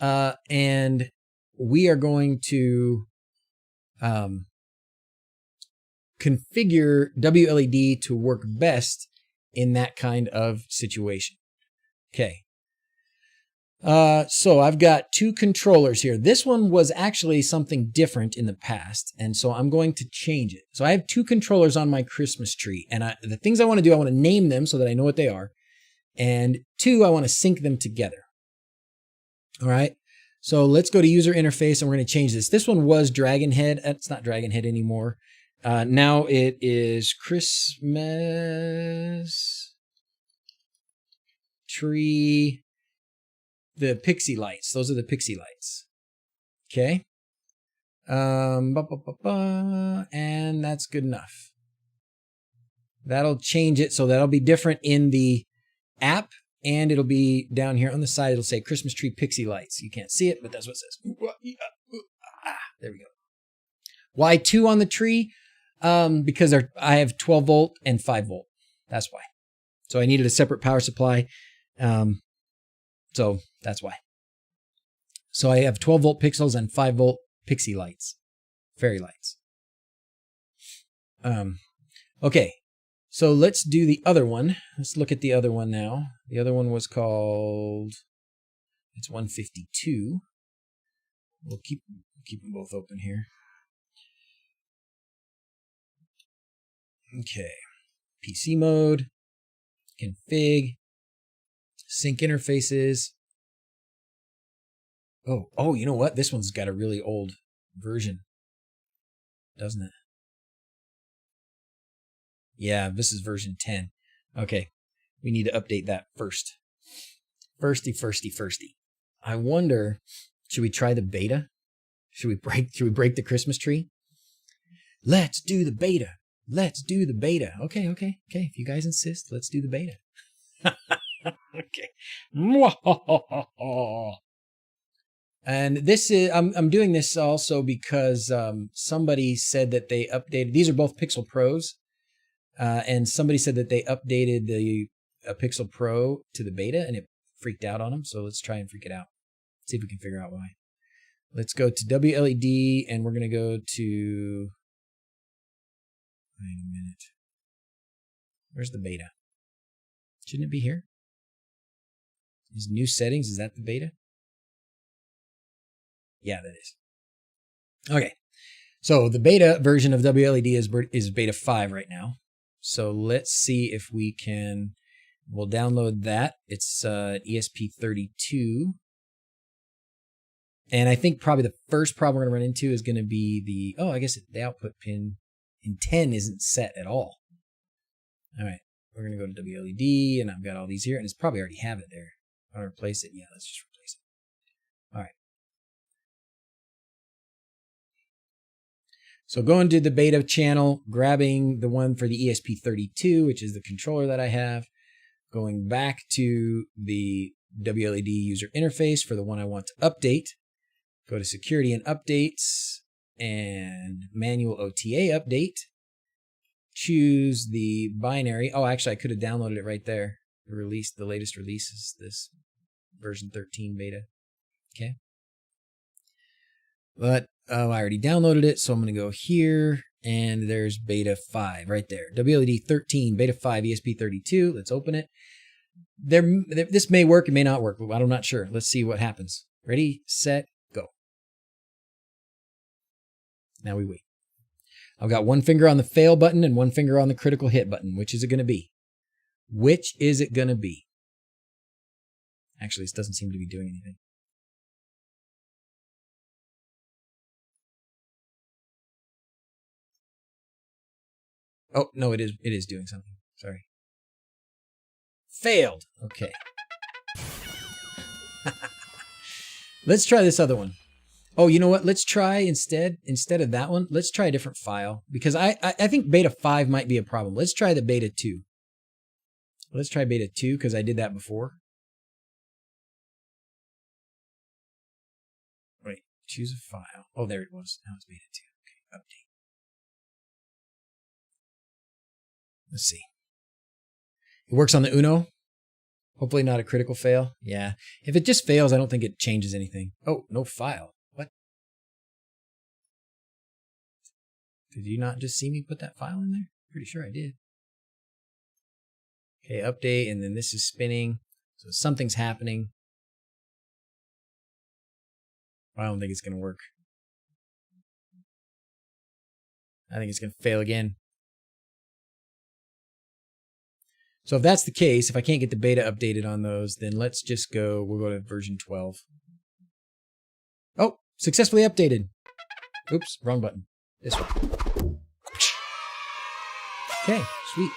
and we are going to configure wLED to work best in that kind of situation. Okay. So I've got two controllers here. This one was actually something different in the past, and so I'm going to change it. So I have two controllers on my Christmas tree, and the things I want to do, I want to name them so that I know what they are, and two, I want to sync them together. All right. So let's go to user interface, and we're going to change this. This one was Dragon Head. It's not Dragon Head anymore. Now it is Christmas tree. The pixie lights. Those are the pixie lights. Okay. And that's good enough. That'll change it. So that'll be different in the app, and it'll be down here on the side. It'll say Christmas tree pixie lights. You can't see it, but that's what it says. There we go. Why 2 on the tree? Because I have 12 volt and 5 volt. That's why. So I needed a separate power supply. So that's why. So I have 12 volt pixels and 5 volt pixie lights, fairy lights. Okay, so let's do the other one. Let's look at the other one now. The other one was called, it's 152. We'll keep them both open here. Okay, PC mode, config, sync interfaces. Oh, you know what? This one's got a really old version, doesn't it? Yeah, this is version 10. Okay, we need to update that first. Firsty. I wonder, should we try the beta? Should we break the Christmas tree? Let's do the beta. Okay. If you guys insist, let's do the beta. Okay. And this is, I'm doing this also because somebody said that they updated, these are both Pixel Pros, and somebody said that they updated the Pixel Pro to the beta and it freaked out on them. So let's try and freak it out. See if we can figure out why. Let's go to wLED, and we're going to go to Wait a minute. Where's the beta? Shouldn't it be here? These new settings, is that the beta? Yeah, that is. Okay. So the beta version of wLED is beta 5 right now. So let's see if we can, we'll download that. It's ESP32. And I think probably the first problem we're going to run into is going to be the, I guess the output pin in 10 isn't set at all. All right. We're going to go to wLED, and I've got all these here, and it's probably already have it there. I'll replace it. Yeah, let's just replace it. All right. So going to the beta channel, grabbing the one for the ESP32, which is the controller that I have, going back to the wLED user interface for the one I want to update, go to security and updates and manual OTA update, choose the binary. Oh, actually, I could have downloaded it right there. The latest release is this version 13 beta. Okay. But I already downloaded it, so I'm going to go here, and there's beta 5 right there. wLED 13, beta 5, ESP32. Let's open it. This may work, it may not work, but I'm not sure. Let's see what happens. Ready, set, go. Now we wait. I've got one finger on the fail button and one finger on the critical hit button. Which is it going to be? Which is it going to be? Actually, this doesn't seem to be doing anything. Oh, no, it is doing something. Sorry. Failed. Okay. Let's try this other one. Oh, you know what? Let's try instead of that one, let's try a different file, because I think beta 5 might be a problem. Let's try the beta 2. Let's try beta 2 because I did that before. Wait, choose a file. Oh, there it was. Now it's beta 2. Okay, update. Let's see. It works on the Uno. Hopefully not a critical fail. Yeah. If it just fails, I don't think it changes anything. Oh, no file. What? Did you not just see me put that file in there? Pretty sure I did. Okay, update, and then this is spinning. So something's happening. I don't think it's going to work. I think it's going to fail again. So if that's the case, if I can't get the beta updated on those, then let's just go, we'll go to version 12. Oh, successfully updated. Oops, wrong button. This one. Okay, sweet.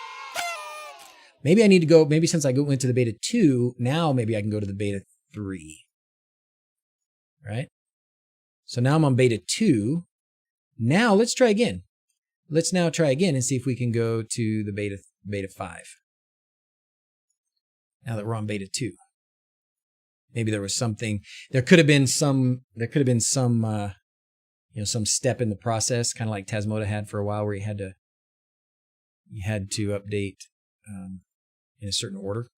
Maybe I need to go, maybe since I went to the beta 2, now maybe I can go to the beta 3. Right? So now I'm on beta 2. Now let's try again. Let's now try again and see if we can go to the beta 5. Now that we're on beta 2. Maybe there was something, there could have been some some step in the process, kind of like Tasmota had for a while, where you had to update in a certain order.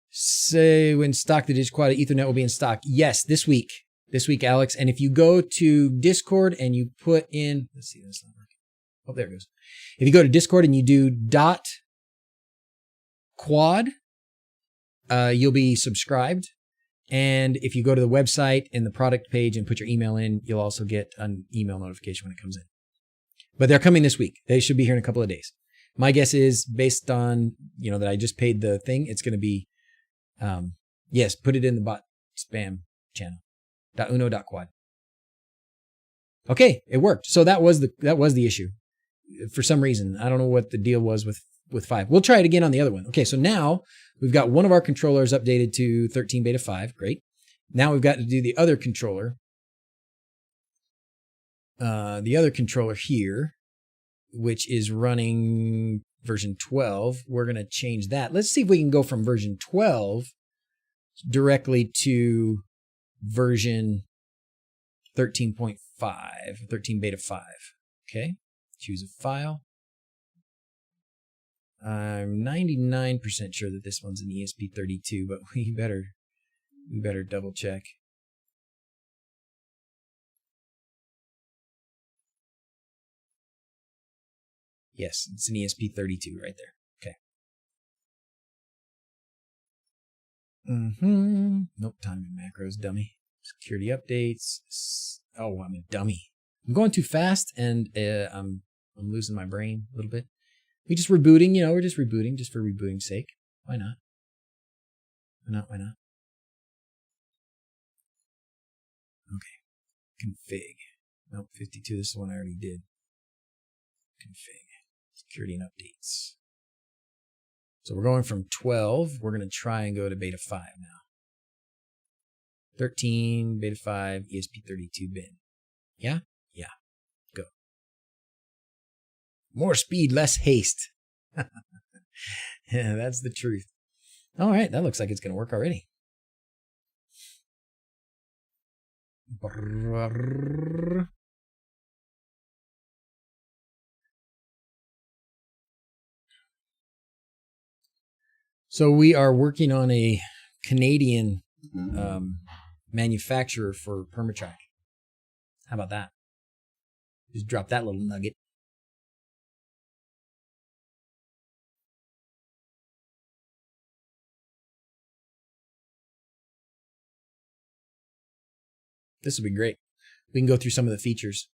Say when stock the DigiQuad Ethernet will be in stock. Yes, this week, Alex. And if you go to Discord and you put in, let's see, that's not working. Oh, there it goes. If you go to Discord and you do .quad, you'll be subscribed. And if you go to the website and the product page and put your email in, you'll also get an email notification when it comes in. But they're coming this week. They should be here in a couple of days. My guess is, based on, that I just paid the thing, it's going to be, yes, put it in the bot spam channel. .uno.quad. Okay, it worked. So that was the issue. For some reason, I don't know what the deal was with 5. We'll try it again on the other one. Okay, so now we've got one of our controllers updated to 13 beta 5. Great. Now we've got to do the other controller. The other controller here, which is running version 12. We're going to change that. Let's see if we can go from version 12 directly to version 13.5, 13 beta 5. Okay, choose a file. I'm 99% sure that this one's an ESP32, but we better double check. Yes, it's an ESP32 right there. Okay. Nope, timing macros, dummy. Security updates. Oh, I'm a dummy. I'm going too fast, and I'm losing my brain a little bit. We just rebooting, we're just rebooting, just for rebooting's sake. Why not? Why not? Okay. Config. Nope, 52. This is the one I already did. Config. Security and updates. So we're going from 12. We're going to try and go to beta 5 now. 13, beta 5, ESP32 bin. Yeah? Yeah. Go. More speed, less haste. Yeah, that's the truth. All right, that looks like it's going to work already. So we are working on a Canadian manufacturer for Permatrack. How about that? Just drop that little nugget. This will be great. We can go through some of the features.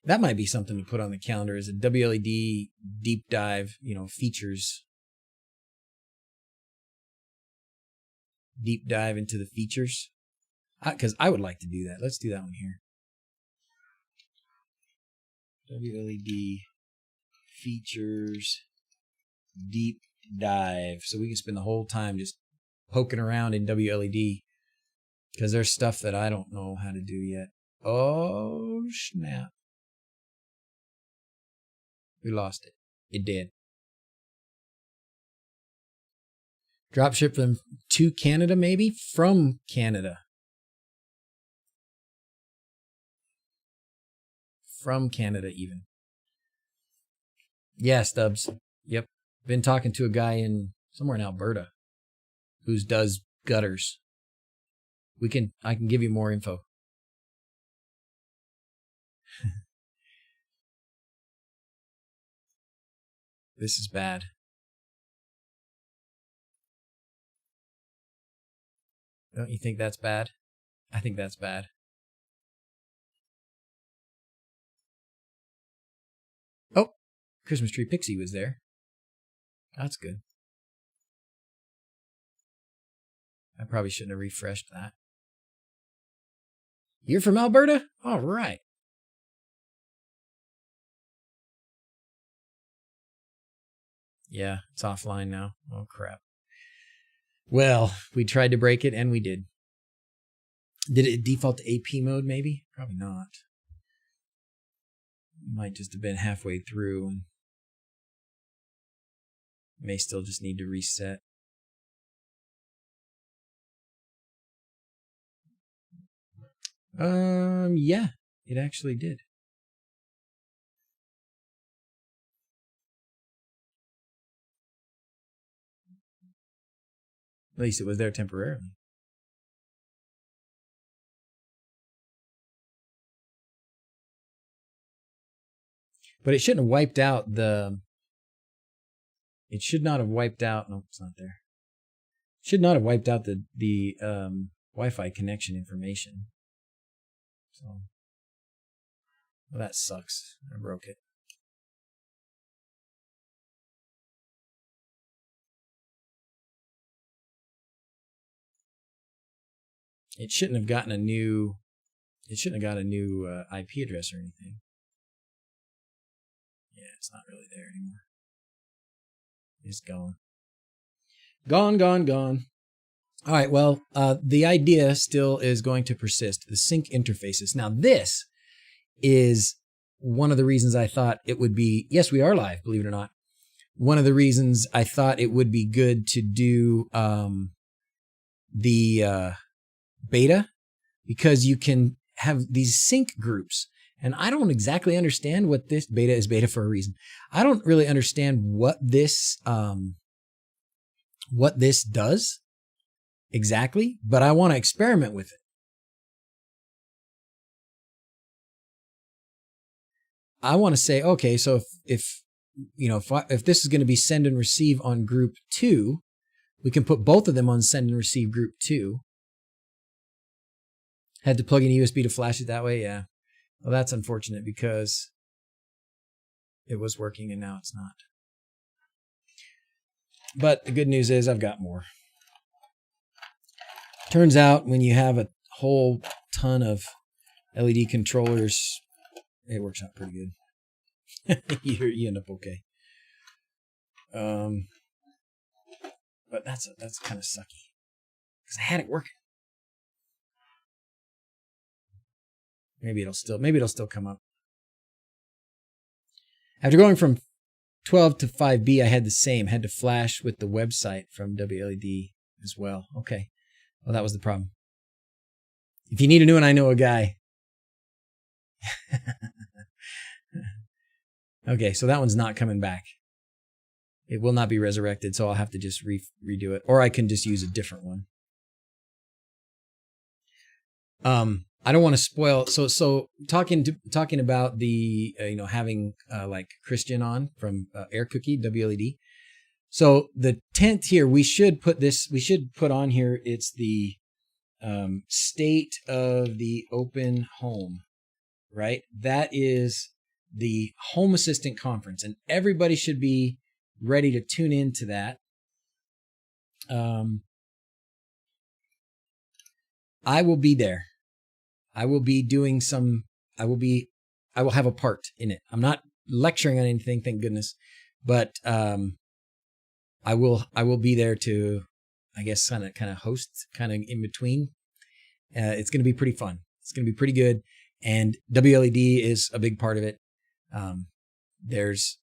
That might be something to put on the calendar as a wLED deep dive, features. Deep dive into the features. Because I would like to do that. Let's do that one here. wLED features deep dive. So we can spend the whole time just poking around in wLED. Because there's stuff that I don't know how to do yet. Oh, snap. We lost it. It did. Drop ship them to Canada, maybe? From Canada. From Canada, even. Yeah, Stubbs. Yep. Been talking to a guy in somewhere in Alberta who does gutters. I can give you more info. This is bad. Don't you think that's bad? I think that's bad. Oh, Christmas Tree Pixie was there. That's good. I probably shouldn't have refreshed that. You're from Alberta? All right. Yeah, it's offline now. Oh, crap. Well, we tried to break it, and we did. Did it default to AP mode, maybe? Probably not. It might just have been halfway through, and may still just need to reset. Yeah, it actually did. At least it was there temporarily. But it shouldn't have wiped out the... It should not have wiped out... Nope, it's not there. It should not have wiped out the Wi-Fi connection information. So... Well, that sucks. I broke it. It shouldn't have gotten a new... It shouldn't have got a new IP address or anything. Yeah, it's not really there anymore. It's gone. Gone. All right, well, the idea still is going to persist. The sync interfaces. Now, this is one of the reasons I thought it would be... Yes, we are live, believe it or not. One of the reasons I thought it would be good to do the beta, because you can have these sync groups. And I don't exactly understand what this... Beta is beta for a reason. I don't really understand what this does exactly, but I want to experiment with it. I want to say, okay, so if this is going to be send and receive on group 2, we can put both of them on send and receive group 2. Had to plug in USB to flash it that way. Yeah. Well, that's unfortunate because it was working and now it's not. But the good news is I've got more. Turns out when you have a whole ton of LED controllers, it works out pretty good. you end up okay. But that's kind of sucky because I had it working. Maybe it'll still come up. After going from 12 to 5B, I had the same. Had to flash with the website from wLED as well. Okay. Well, that was the problem. If you need a new one, I know a guy. Okay, so that one's not coming back. It will not be resurrected, so I'll have to just redo it. Or I can just use a different one. I don't want to spoil. So talking about the having like Christian on from Air Cookie wLED. So the tent here, we should put on here. It's the state of the open home, right? That is the Home Assistant conference, and everybody should be ready to tune into that. I will be there. I will be doing I will have a part in it. I'm not lecturing on anything, thank goodness, but I will be there to, I guess, kind of host, kind of in between. It's going to be pretty fun. It's going to be pretty good, and wLED is a big part of it. It's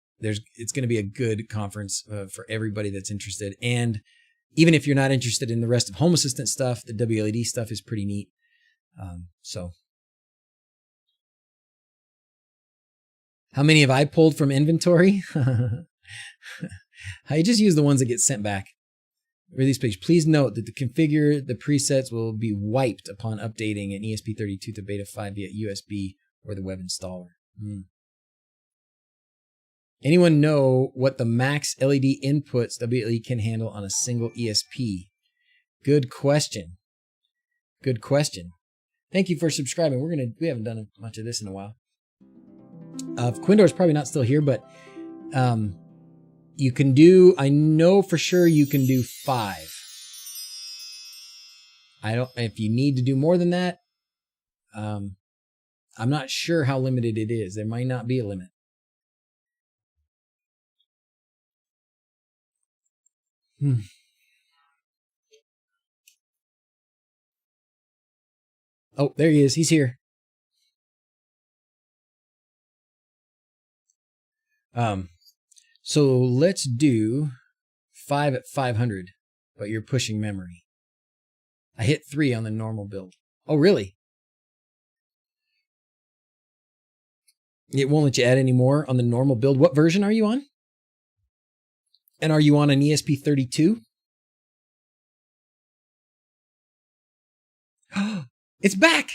going to be a good conference for everybody that's interested, and even if you're not interested in the rest of Home Assistant stuff, the wLED stuff is pretty neat. So how many have I pulled from inventory? I just use the ones that get sent back. Release page. Please note that the presets will be wiped upon updating an ESP32 to Beta 5 via USB or the web installer. Anyone know what the max LED inputs wLED can handle on a single ESP? Good question. Good question. Thank you for subscribing. We haven't done much of this in a while. Quindor's probably not still here, but you can do, I know for sure you can do 5. If you need to do more than that, I'm not sure how limited it is. There might not be a limit. Oh, there he is. He's here. So let's do 5 at 500, but you're pushing memory. I hit 3 on the normal build. Oh, really? It won't let you add any more on the normal build. What version are you on? And are you on an ESP32? It's back.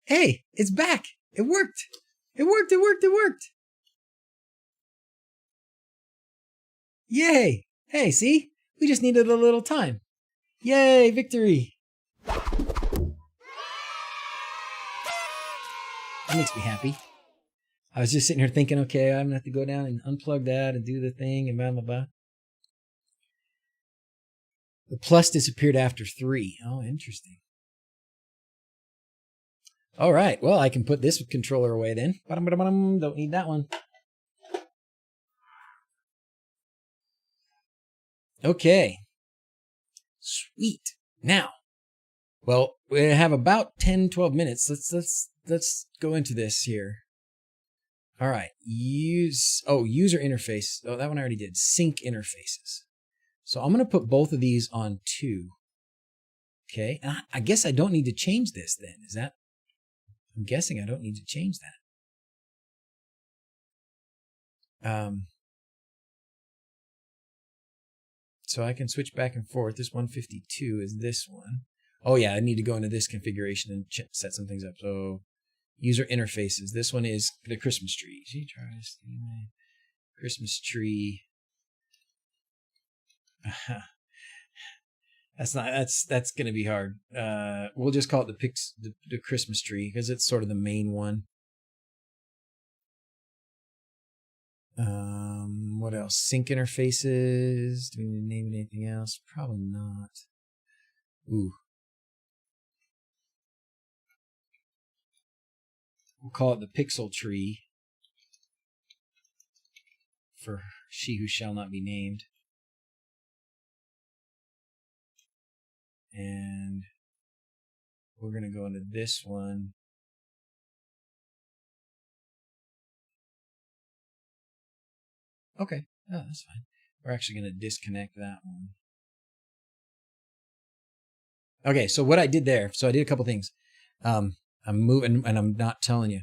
Hey, it's back. It worked. It worked. Yay. Hey, see? We just needed a little time. Yay, victory. That makes me happy. I was just sitting here thinking, okay, I'm going to have to go down and unplug that and do the thing and blah, blah, blah. The plus disappeared after 3. Oh, interesting. All right. Well, I can put this controller away then. Don't need that one. Okay. Sweet. Now, well, we have about 10, 12 minutes. Let's go into this here. All right. User interface. Oh, that one I already did. Sync interfaces. So I'm going to put both of these on 2. Okay. And I guess I don't need to change this then. Is that? I'm guessing I don't need to change that. So I can switch back and forth. This 152 is this one. Oh yeah, I need to go into this configuration and set some things up. So User interfaces. This one is the Christmas tree. She tries Christmas tree. That's going to be hard. We'll just call it the Christmas tree because it's sort of the main one. What else? Sync interfaces. Do we need to name it anything else? Probably not. Ooh. We'll call it the pixel tree for she who shall not be named. And we're going to go into this one. Okay, oh, that's fine. We're actually going to disconnect that one. Okay, so what I did there, so I did a couple things. I'm moving, and I'm not telling you.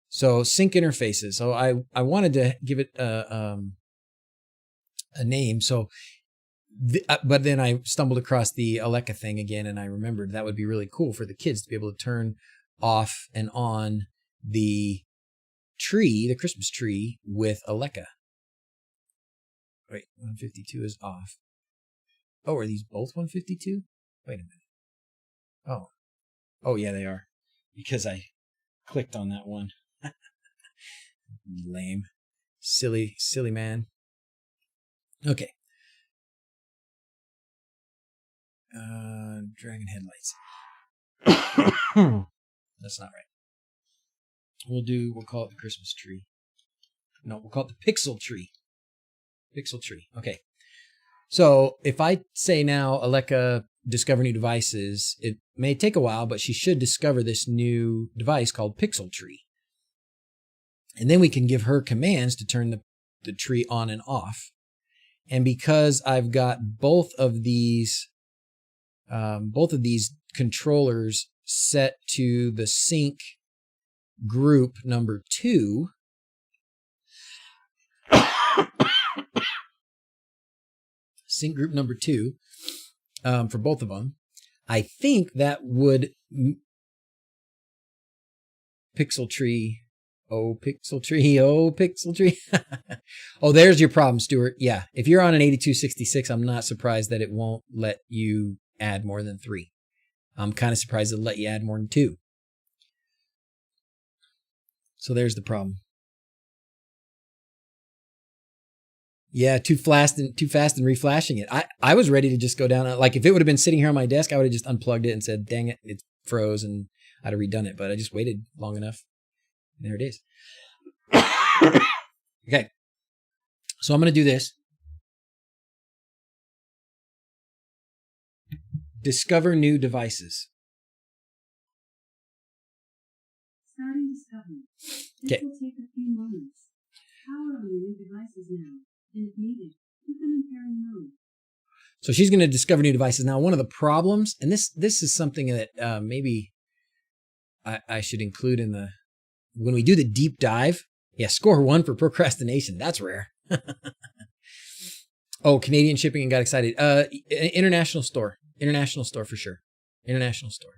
So sync interfaces. So I wanted to give it a name. So, but then I stumbled across the Alexa thing again, and I remembered that would be really cool for the kids to be able to turn off and on the tree, the Christmas tree, with Alexa. Wait, 152 is off. Oh, are these both 152? Wait a minute. Oh yeah, they are. Because I clicked on that one. Lame. Silly man. Okay. Dragon headlights. That's not right. We'll call it the Christmas tree. No, we'll call it the pixel tree. Pixel tree. Okay. So if I say now, Alexa, discover new devices, it may take a while, but she should discover this new device called Pixel Tree. And then we can give her commands to turn the tree on and off. And because I've got both of these controllers set to the sync group number 2, sync group number 2, for both of them, I think that would Pixel Tree. Oh, Pixel Tree. Oh, Pixel Tree. Oh, there's your problem, Stuart. Yeah, if you're on an 8266, I'm not surprised that it won't let you add more than 3. I'm kind of surprised it'll let you add more than 2. So there's the problem. Yeah, too fast and reflashing it. I was ready to just go down. Like if it would have been sitting here on my desk, I would have just unplugged it and said, dang it, it froze, and I'd have redone it. But I just waited long enough. And there it is. Okay. So I'm going to do this. Discover new devices. Starting discovery. This Okay. will take a few moments. Power on your new devices now. And if needed, put them in pairing mode. So she's going to discover new devices. Now, one of the problems, and this is something that maybe I should include in when we do the deep dive. Yeah, score 1 for procrastination. That's rare. Oh, Canadian shipping and got excited. International store for sure. International store.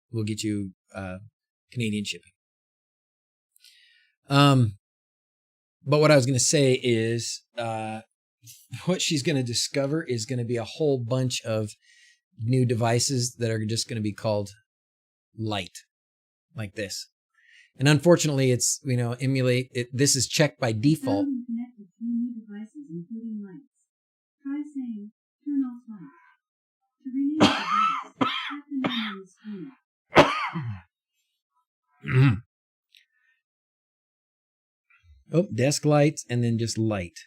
We'll get you Canadian shipping. But what I was going to say is, what she's going to discover is going to be a whole bunch of new devices that are just going to be called light, like this. And unfortunately, it's, emulate it. This is checked by default. Found and connected 3 new devices, including lights. Try saying, turn off light. To rename the device, tap the name on the screen. Oh, desk lights, and then just light.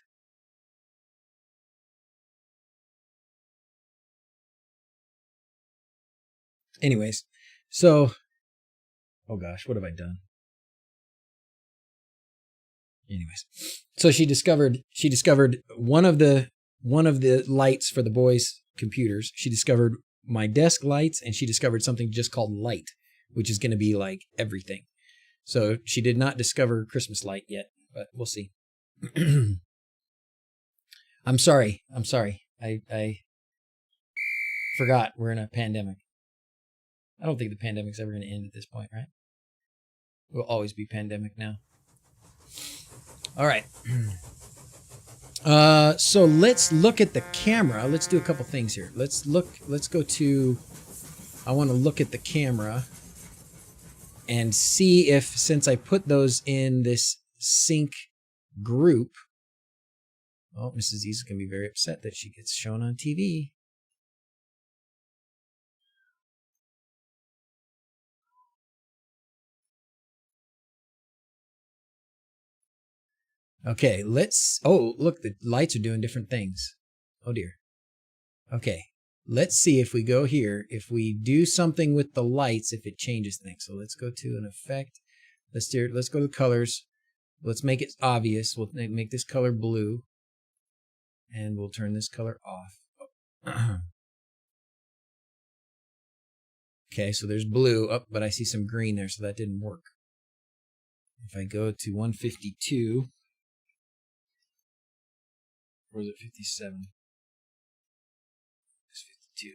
Anyways, so, oh gosh, what have I done? Anyways, so she discovered one of the lights for the boys' computers. She discovered my desk lights, and she discovered something just called light, which is going to be like everything. So she did not discover Christmas light yet, but we'll see. I'm sorry. I forgot we're in a pandemic. I don't think the pandemic's ever going to end at this point, right? Will always be pandemic now. All right. So let's look at the camera. Let's do a couple things here. Let's go to, I want to look at the camera and see if, since I put those in this sync group, oh, Mrs. Z is going to be very upset that she gets shown on TV. Okay, oh, look, the lights are doing different things. Oh dear. Okay, let's see if we go here, if we do something with the lights, if it changes things. So let's go to an effect. Let's go to colors. Let's make it obvious. We'll make this color blue. And we'll turn this color off. Okay, so there's blue. Oh, but I see some green there, so that didn't work. If I go to 152, or is it 57? It's 52.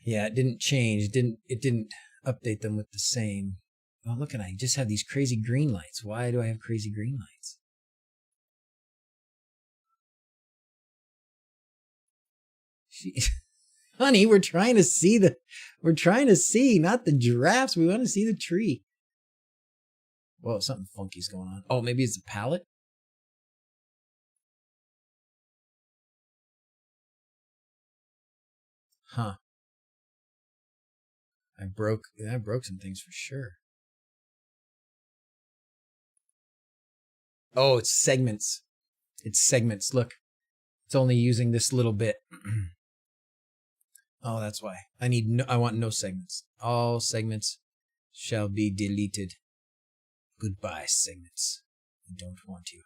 Yeah, it didn't change. It didn't update them with the same. Oh, look, and I just have these crazy green lights. Why do I have crazy green lights? Honey, we're trying to see, not the giraffes. We want to see the tree. Whoa, something funky's going on. Oh, maybe it's the palette? Huh. I broke some things for sure. Oh, it's segments. It's segments. Look, it's only using this little bit. Oh, that's why. I want no segments. All segments shall be deleted. Goodbye, segments. I don't want you.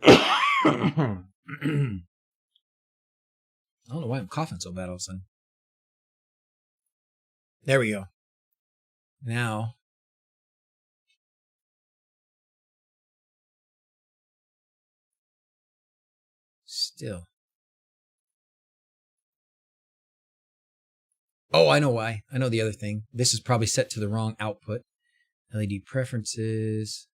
I don't know why I'm coughing so bad all of a sudden. There we go. Now, still. Oh, I know why. I know the other thing. This is probably set to the wrong output. LED preferences.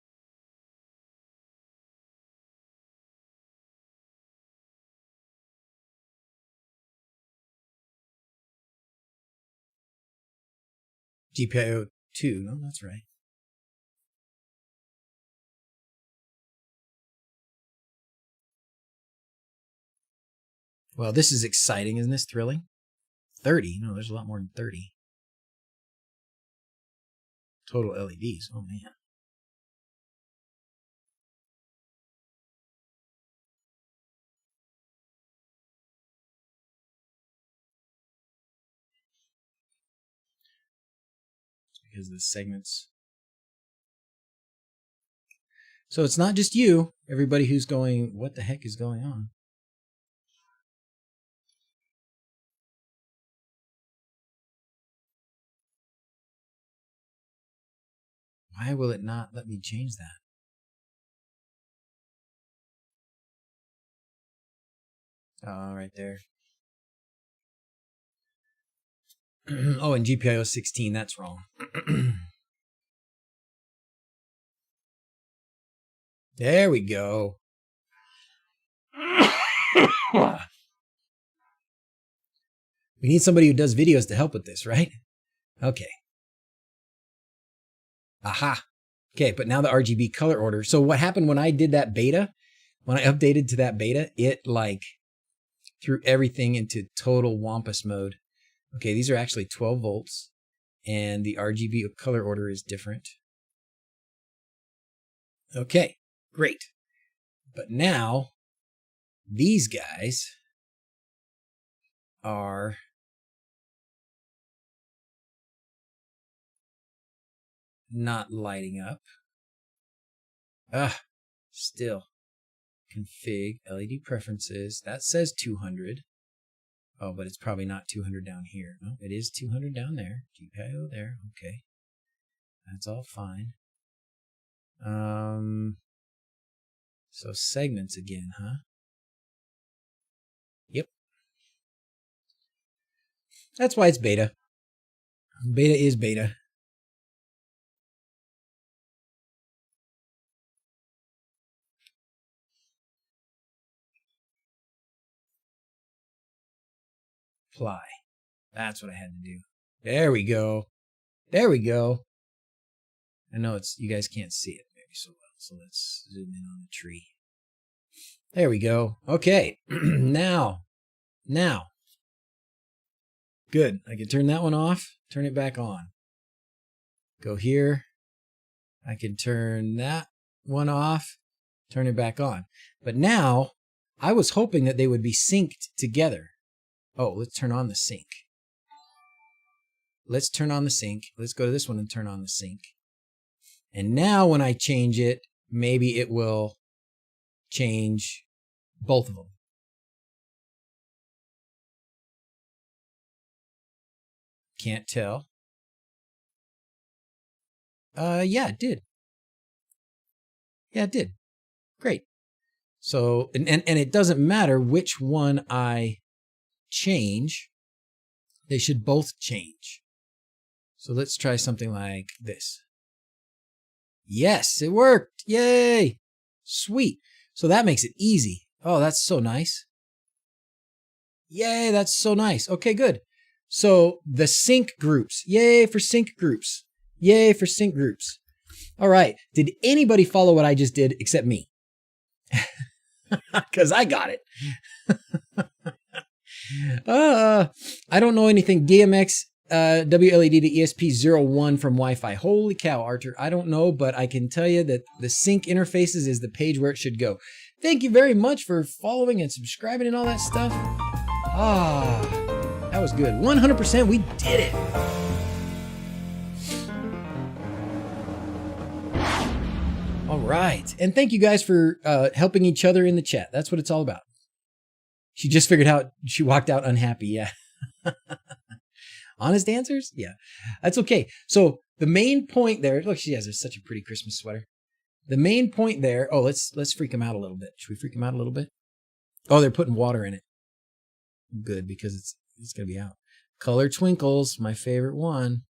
GPIO 2. No, that's right. Well, this is exciting. Isn't this thrilling? 30. No, there's a lot more than 30. Total LEDs. Oh, man. It's because of the segments. So it's not just you, everybody who's going, what the heck is going on? Why will it not let me change that? Oh, right there. Oh, and GPIO 16, that's wrong. There we go. We need somebody who does videos to help with this, right? Okay. Aha. Okay, but now the RGB color order. So what happened when I did that beta, when I updated to that beta, it like threw everything into total wampus mode. Okay, these are actually 12 volts, and the RGB color order is different. Okay, great. But now, these guys are not lighting up. Still. Config, LED preferences. That says 200. Oh, but it's probably not 200 down here. No, it is 200 down there. GPIO there. Okay. That's all fine. So segments again, huh? Yep. That's why it's beta. Beta is beta. Apply. That's what I had to do. There we go. There we go. I know you guys can't see it maybe so well, so let's zoom in on the tree. There we go. Okay. Now. Good. I can turn that one off, turn it back on. Go here. I can turn that one off, turn it back on. But now, I was hoping that they would be synced together. Oh, let's turn on the sync. Let's turn on the sync. Let's go to this one and turn on the sync. And now when I change it, maybe it will change both of them. Can't tell. Yeah, it did. Yeah, it did. Great. So, and it doesn't matter which one I change. They should both change. So let's try something like this. Yes, it worked. Yay. Sweet. So that makes it easy. Oh, that's so nice. Yay, that's so nice. Okay, good. So the sync groups. Yay for sync groups. Yay for sync groups. All right. Did anybody follow what I just did except me? Because I got it. I don't know anything. DMX wLED to ESP01 from Wi-Fi. Holy cow, Archer. I don't know, but I can tell you that the sync interfaces is the page where it should go. Thank you very much for following and subscribing and all that stuff. That was good. 100%, we did it. All right. And thank you guys for helping each other in the chat. That's what it's all about. She just figured out she walked out unhappy. Yeah. Honest answers? Yeah. That's okay. So the main point there, look, she has such a pretty Christmas sweater. The main point there, oh, let's freak them out a little bit. Should we freak them out a little bit? Oh, they're putting water in it. Good, because it's going to be out. Color Twinkles, my favorite one.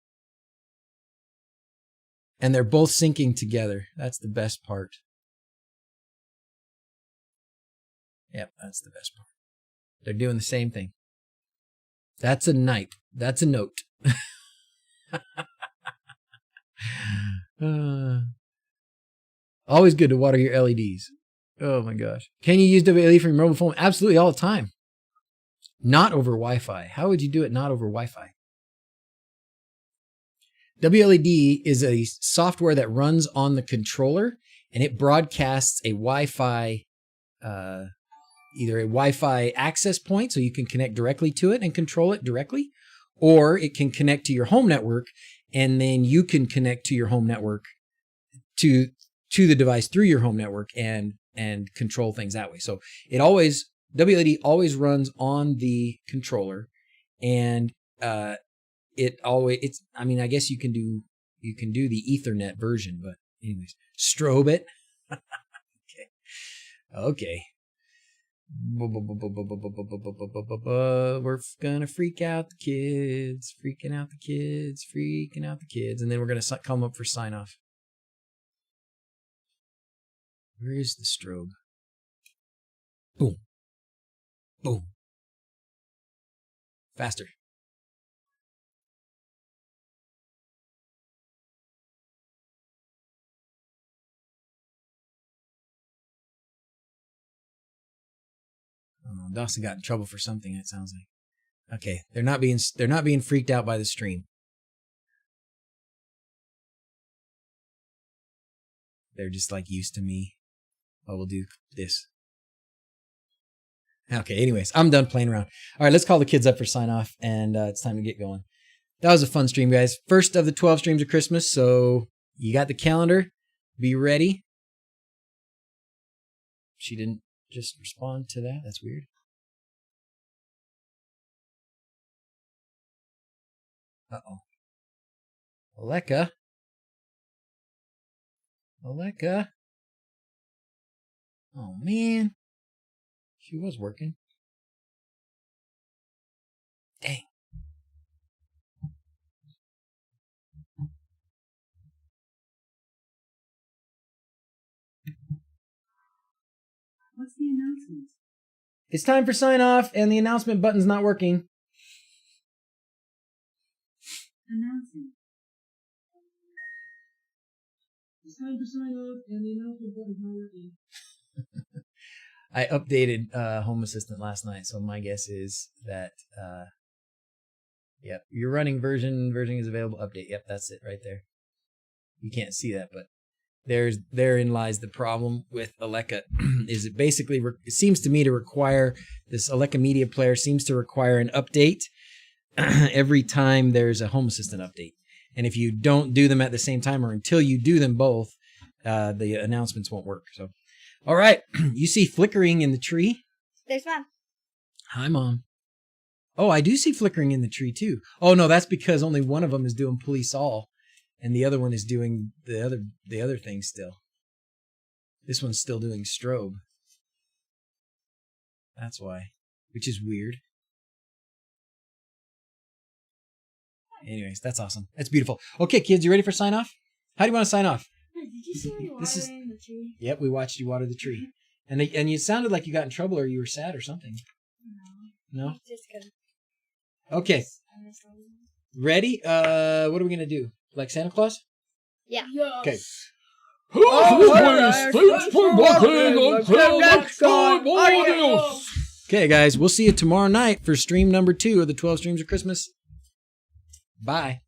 And they're both syncing together. That's the best part. Yep, that's the best part. They're doing the same thing. That's a night. That's a note. Always good to water your LEDs. Oh my gosh. Can you use wLED from your mobile phone? Absolutely, all the time. Not over Wi-Fi. How would you do it not over Wi-Fi? wLED is a software that runs on the controller, and it broadcasts a Wi-Fi, either a Wi-Fi access point, so you can connect directly to it and control it directly, or it can connect to your home network, and then you can connect to your home network to the device through your home network and control things that way. So wLED always runs on the controller, and I guess you can do the Ethernet version, but anyways, strobe it. Okay. We're gonna freak out the kids, freaking out the kids, and then we're gonna come up for sign off. Where is the strobe? Boom. Boom. Faster. Oh, Dawson got in trouble for something, it sounds like. Okay, they're not being freaked out by the stream. They're just like used to me. Oh, we'll do this. Okay, anyways, I'm done playing around. All right, let's call the kids up for sign off, and it's time to get going. That was a fun stream, guys. First of the 12 streams of Christmas, so you got the calendar. Be ready. She didn't just respond to that. That's weird. Uh-oh. Aleka. Oh, man. She was working. Dang. announcements. It's time for sign off, and the announcement button's not working. Announcing. It's time to sign off, and the announcement button's not working. I updated Home Assistant last night, so my guess is that, yep, your running version is available. Update. Yep, that's it right there. You can't see that, but therein lies the problem with Alexa. Is it basically it seems to me to require this Alexa Media Player seems to require an update every time there's a Home Assistant update, and if you don't do them at the same time or until you do them both, the announcements won't work. So, all right, you see flickering in the tree. There's Mom. Hi, Mom. Oh, I do see flickering in the tree too. Oh no, that's because only one of them is doing police all, and the other one is doing the other thing still. This one's still doing strobe. That's why, which is weird. Anyways, that's awesome. That's beautiful. Okay, kids, you ready for sign off? How do you want to sign off? Did you see me watering the tree? Yep, we watched you water the tree, and you sounded like you got in trouble or you were sad or something. No. Just good. Okay. Ready? What are we gonna do? Like Santa Claus? Yeah. Okay. Thanks for watching. Until next time, adios. Okay, guys, we'll see you tomorrow night for stream number 2 of the 12 Streams of Christmas. Bye.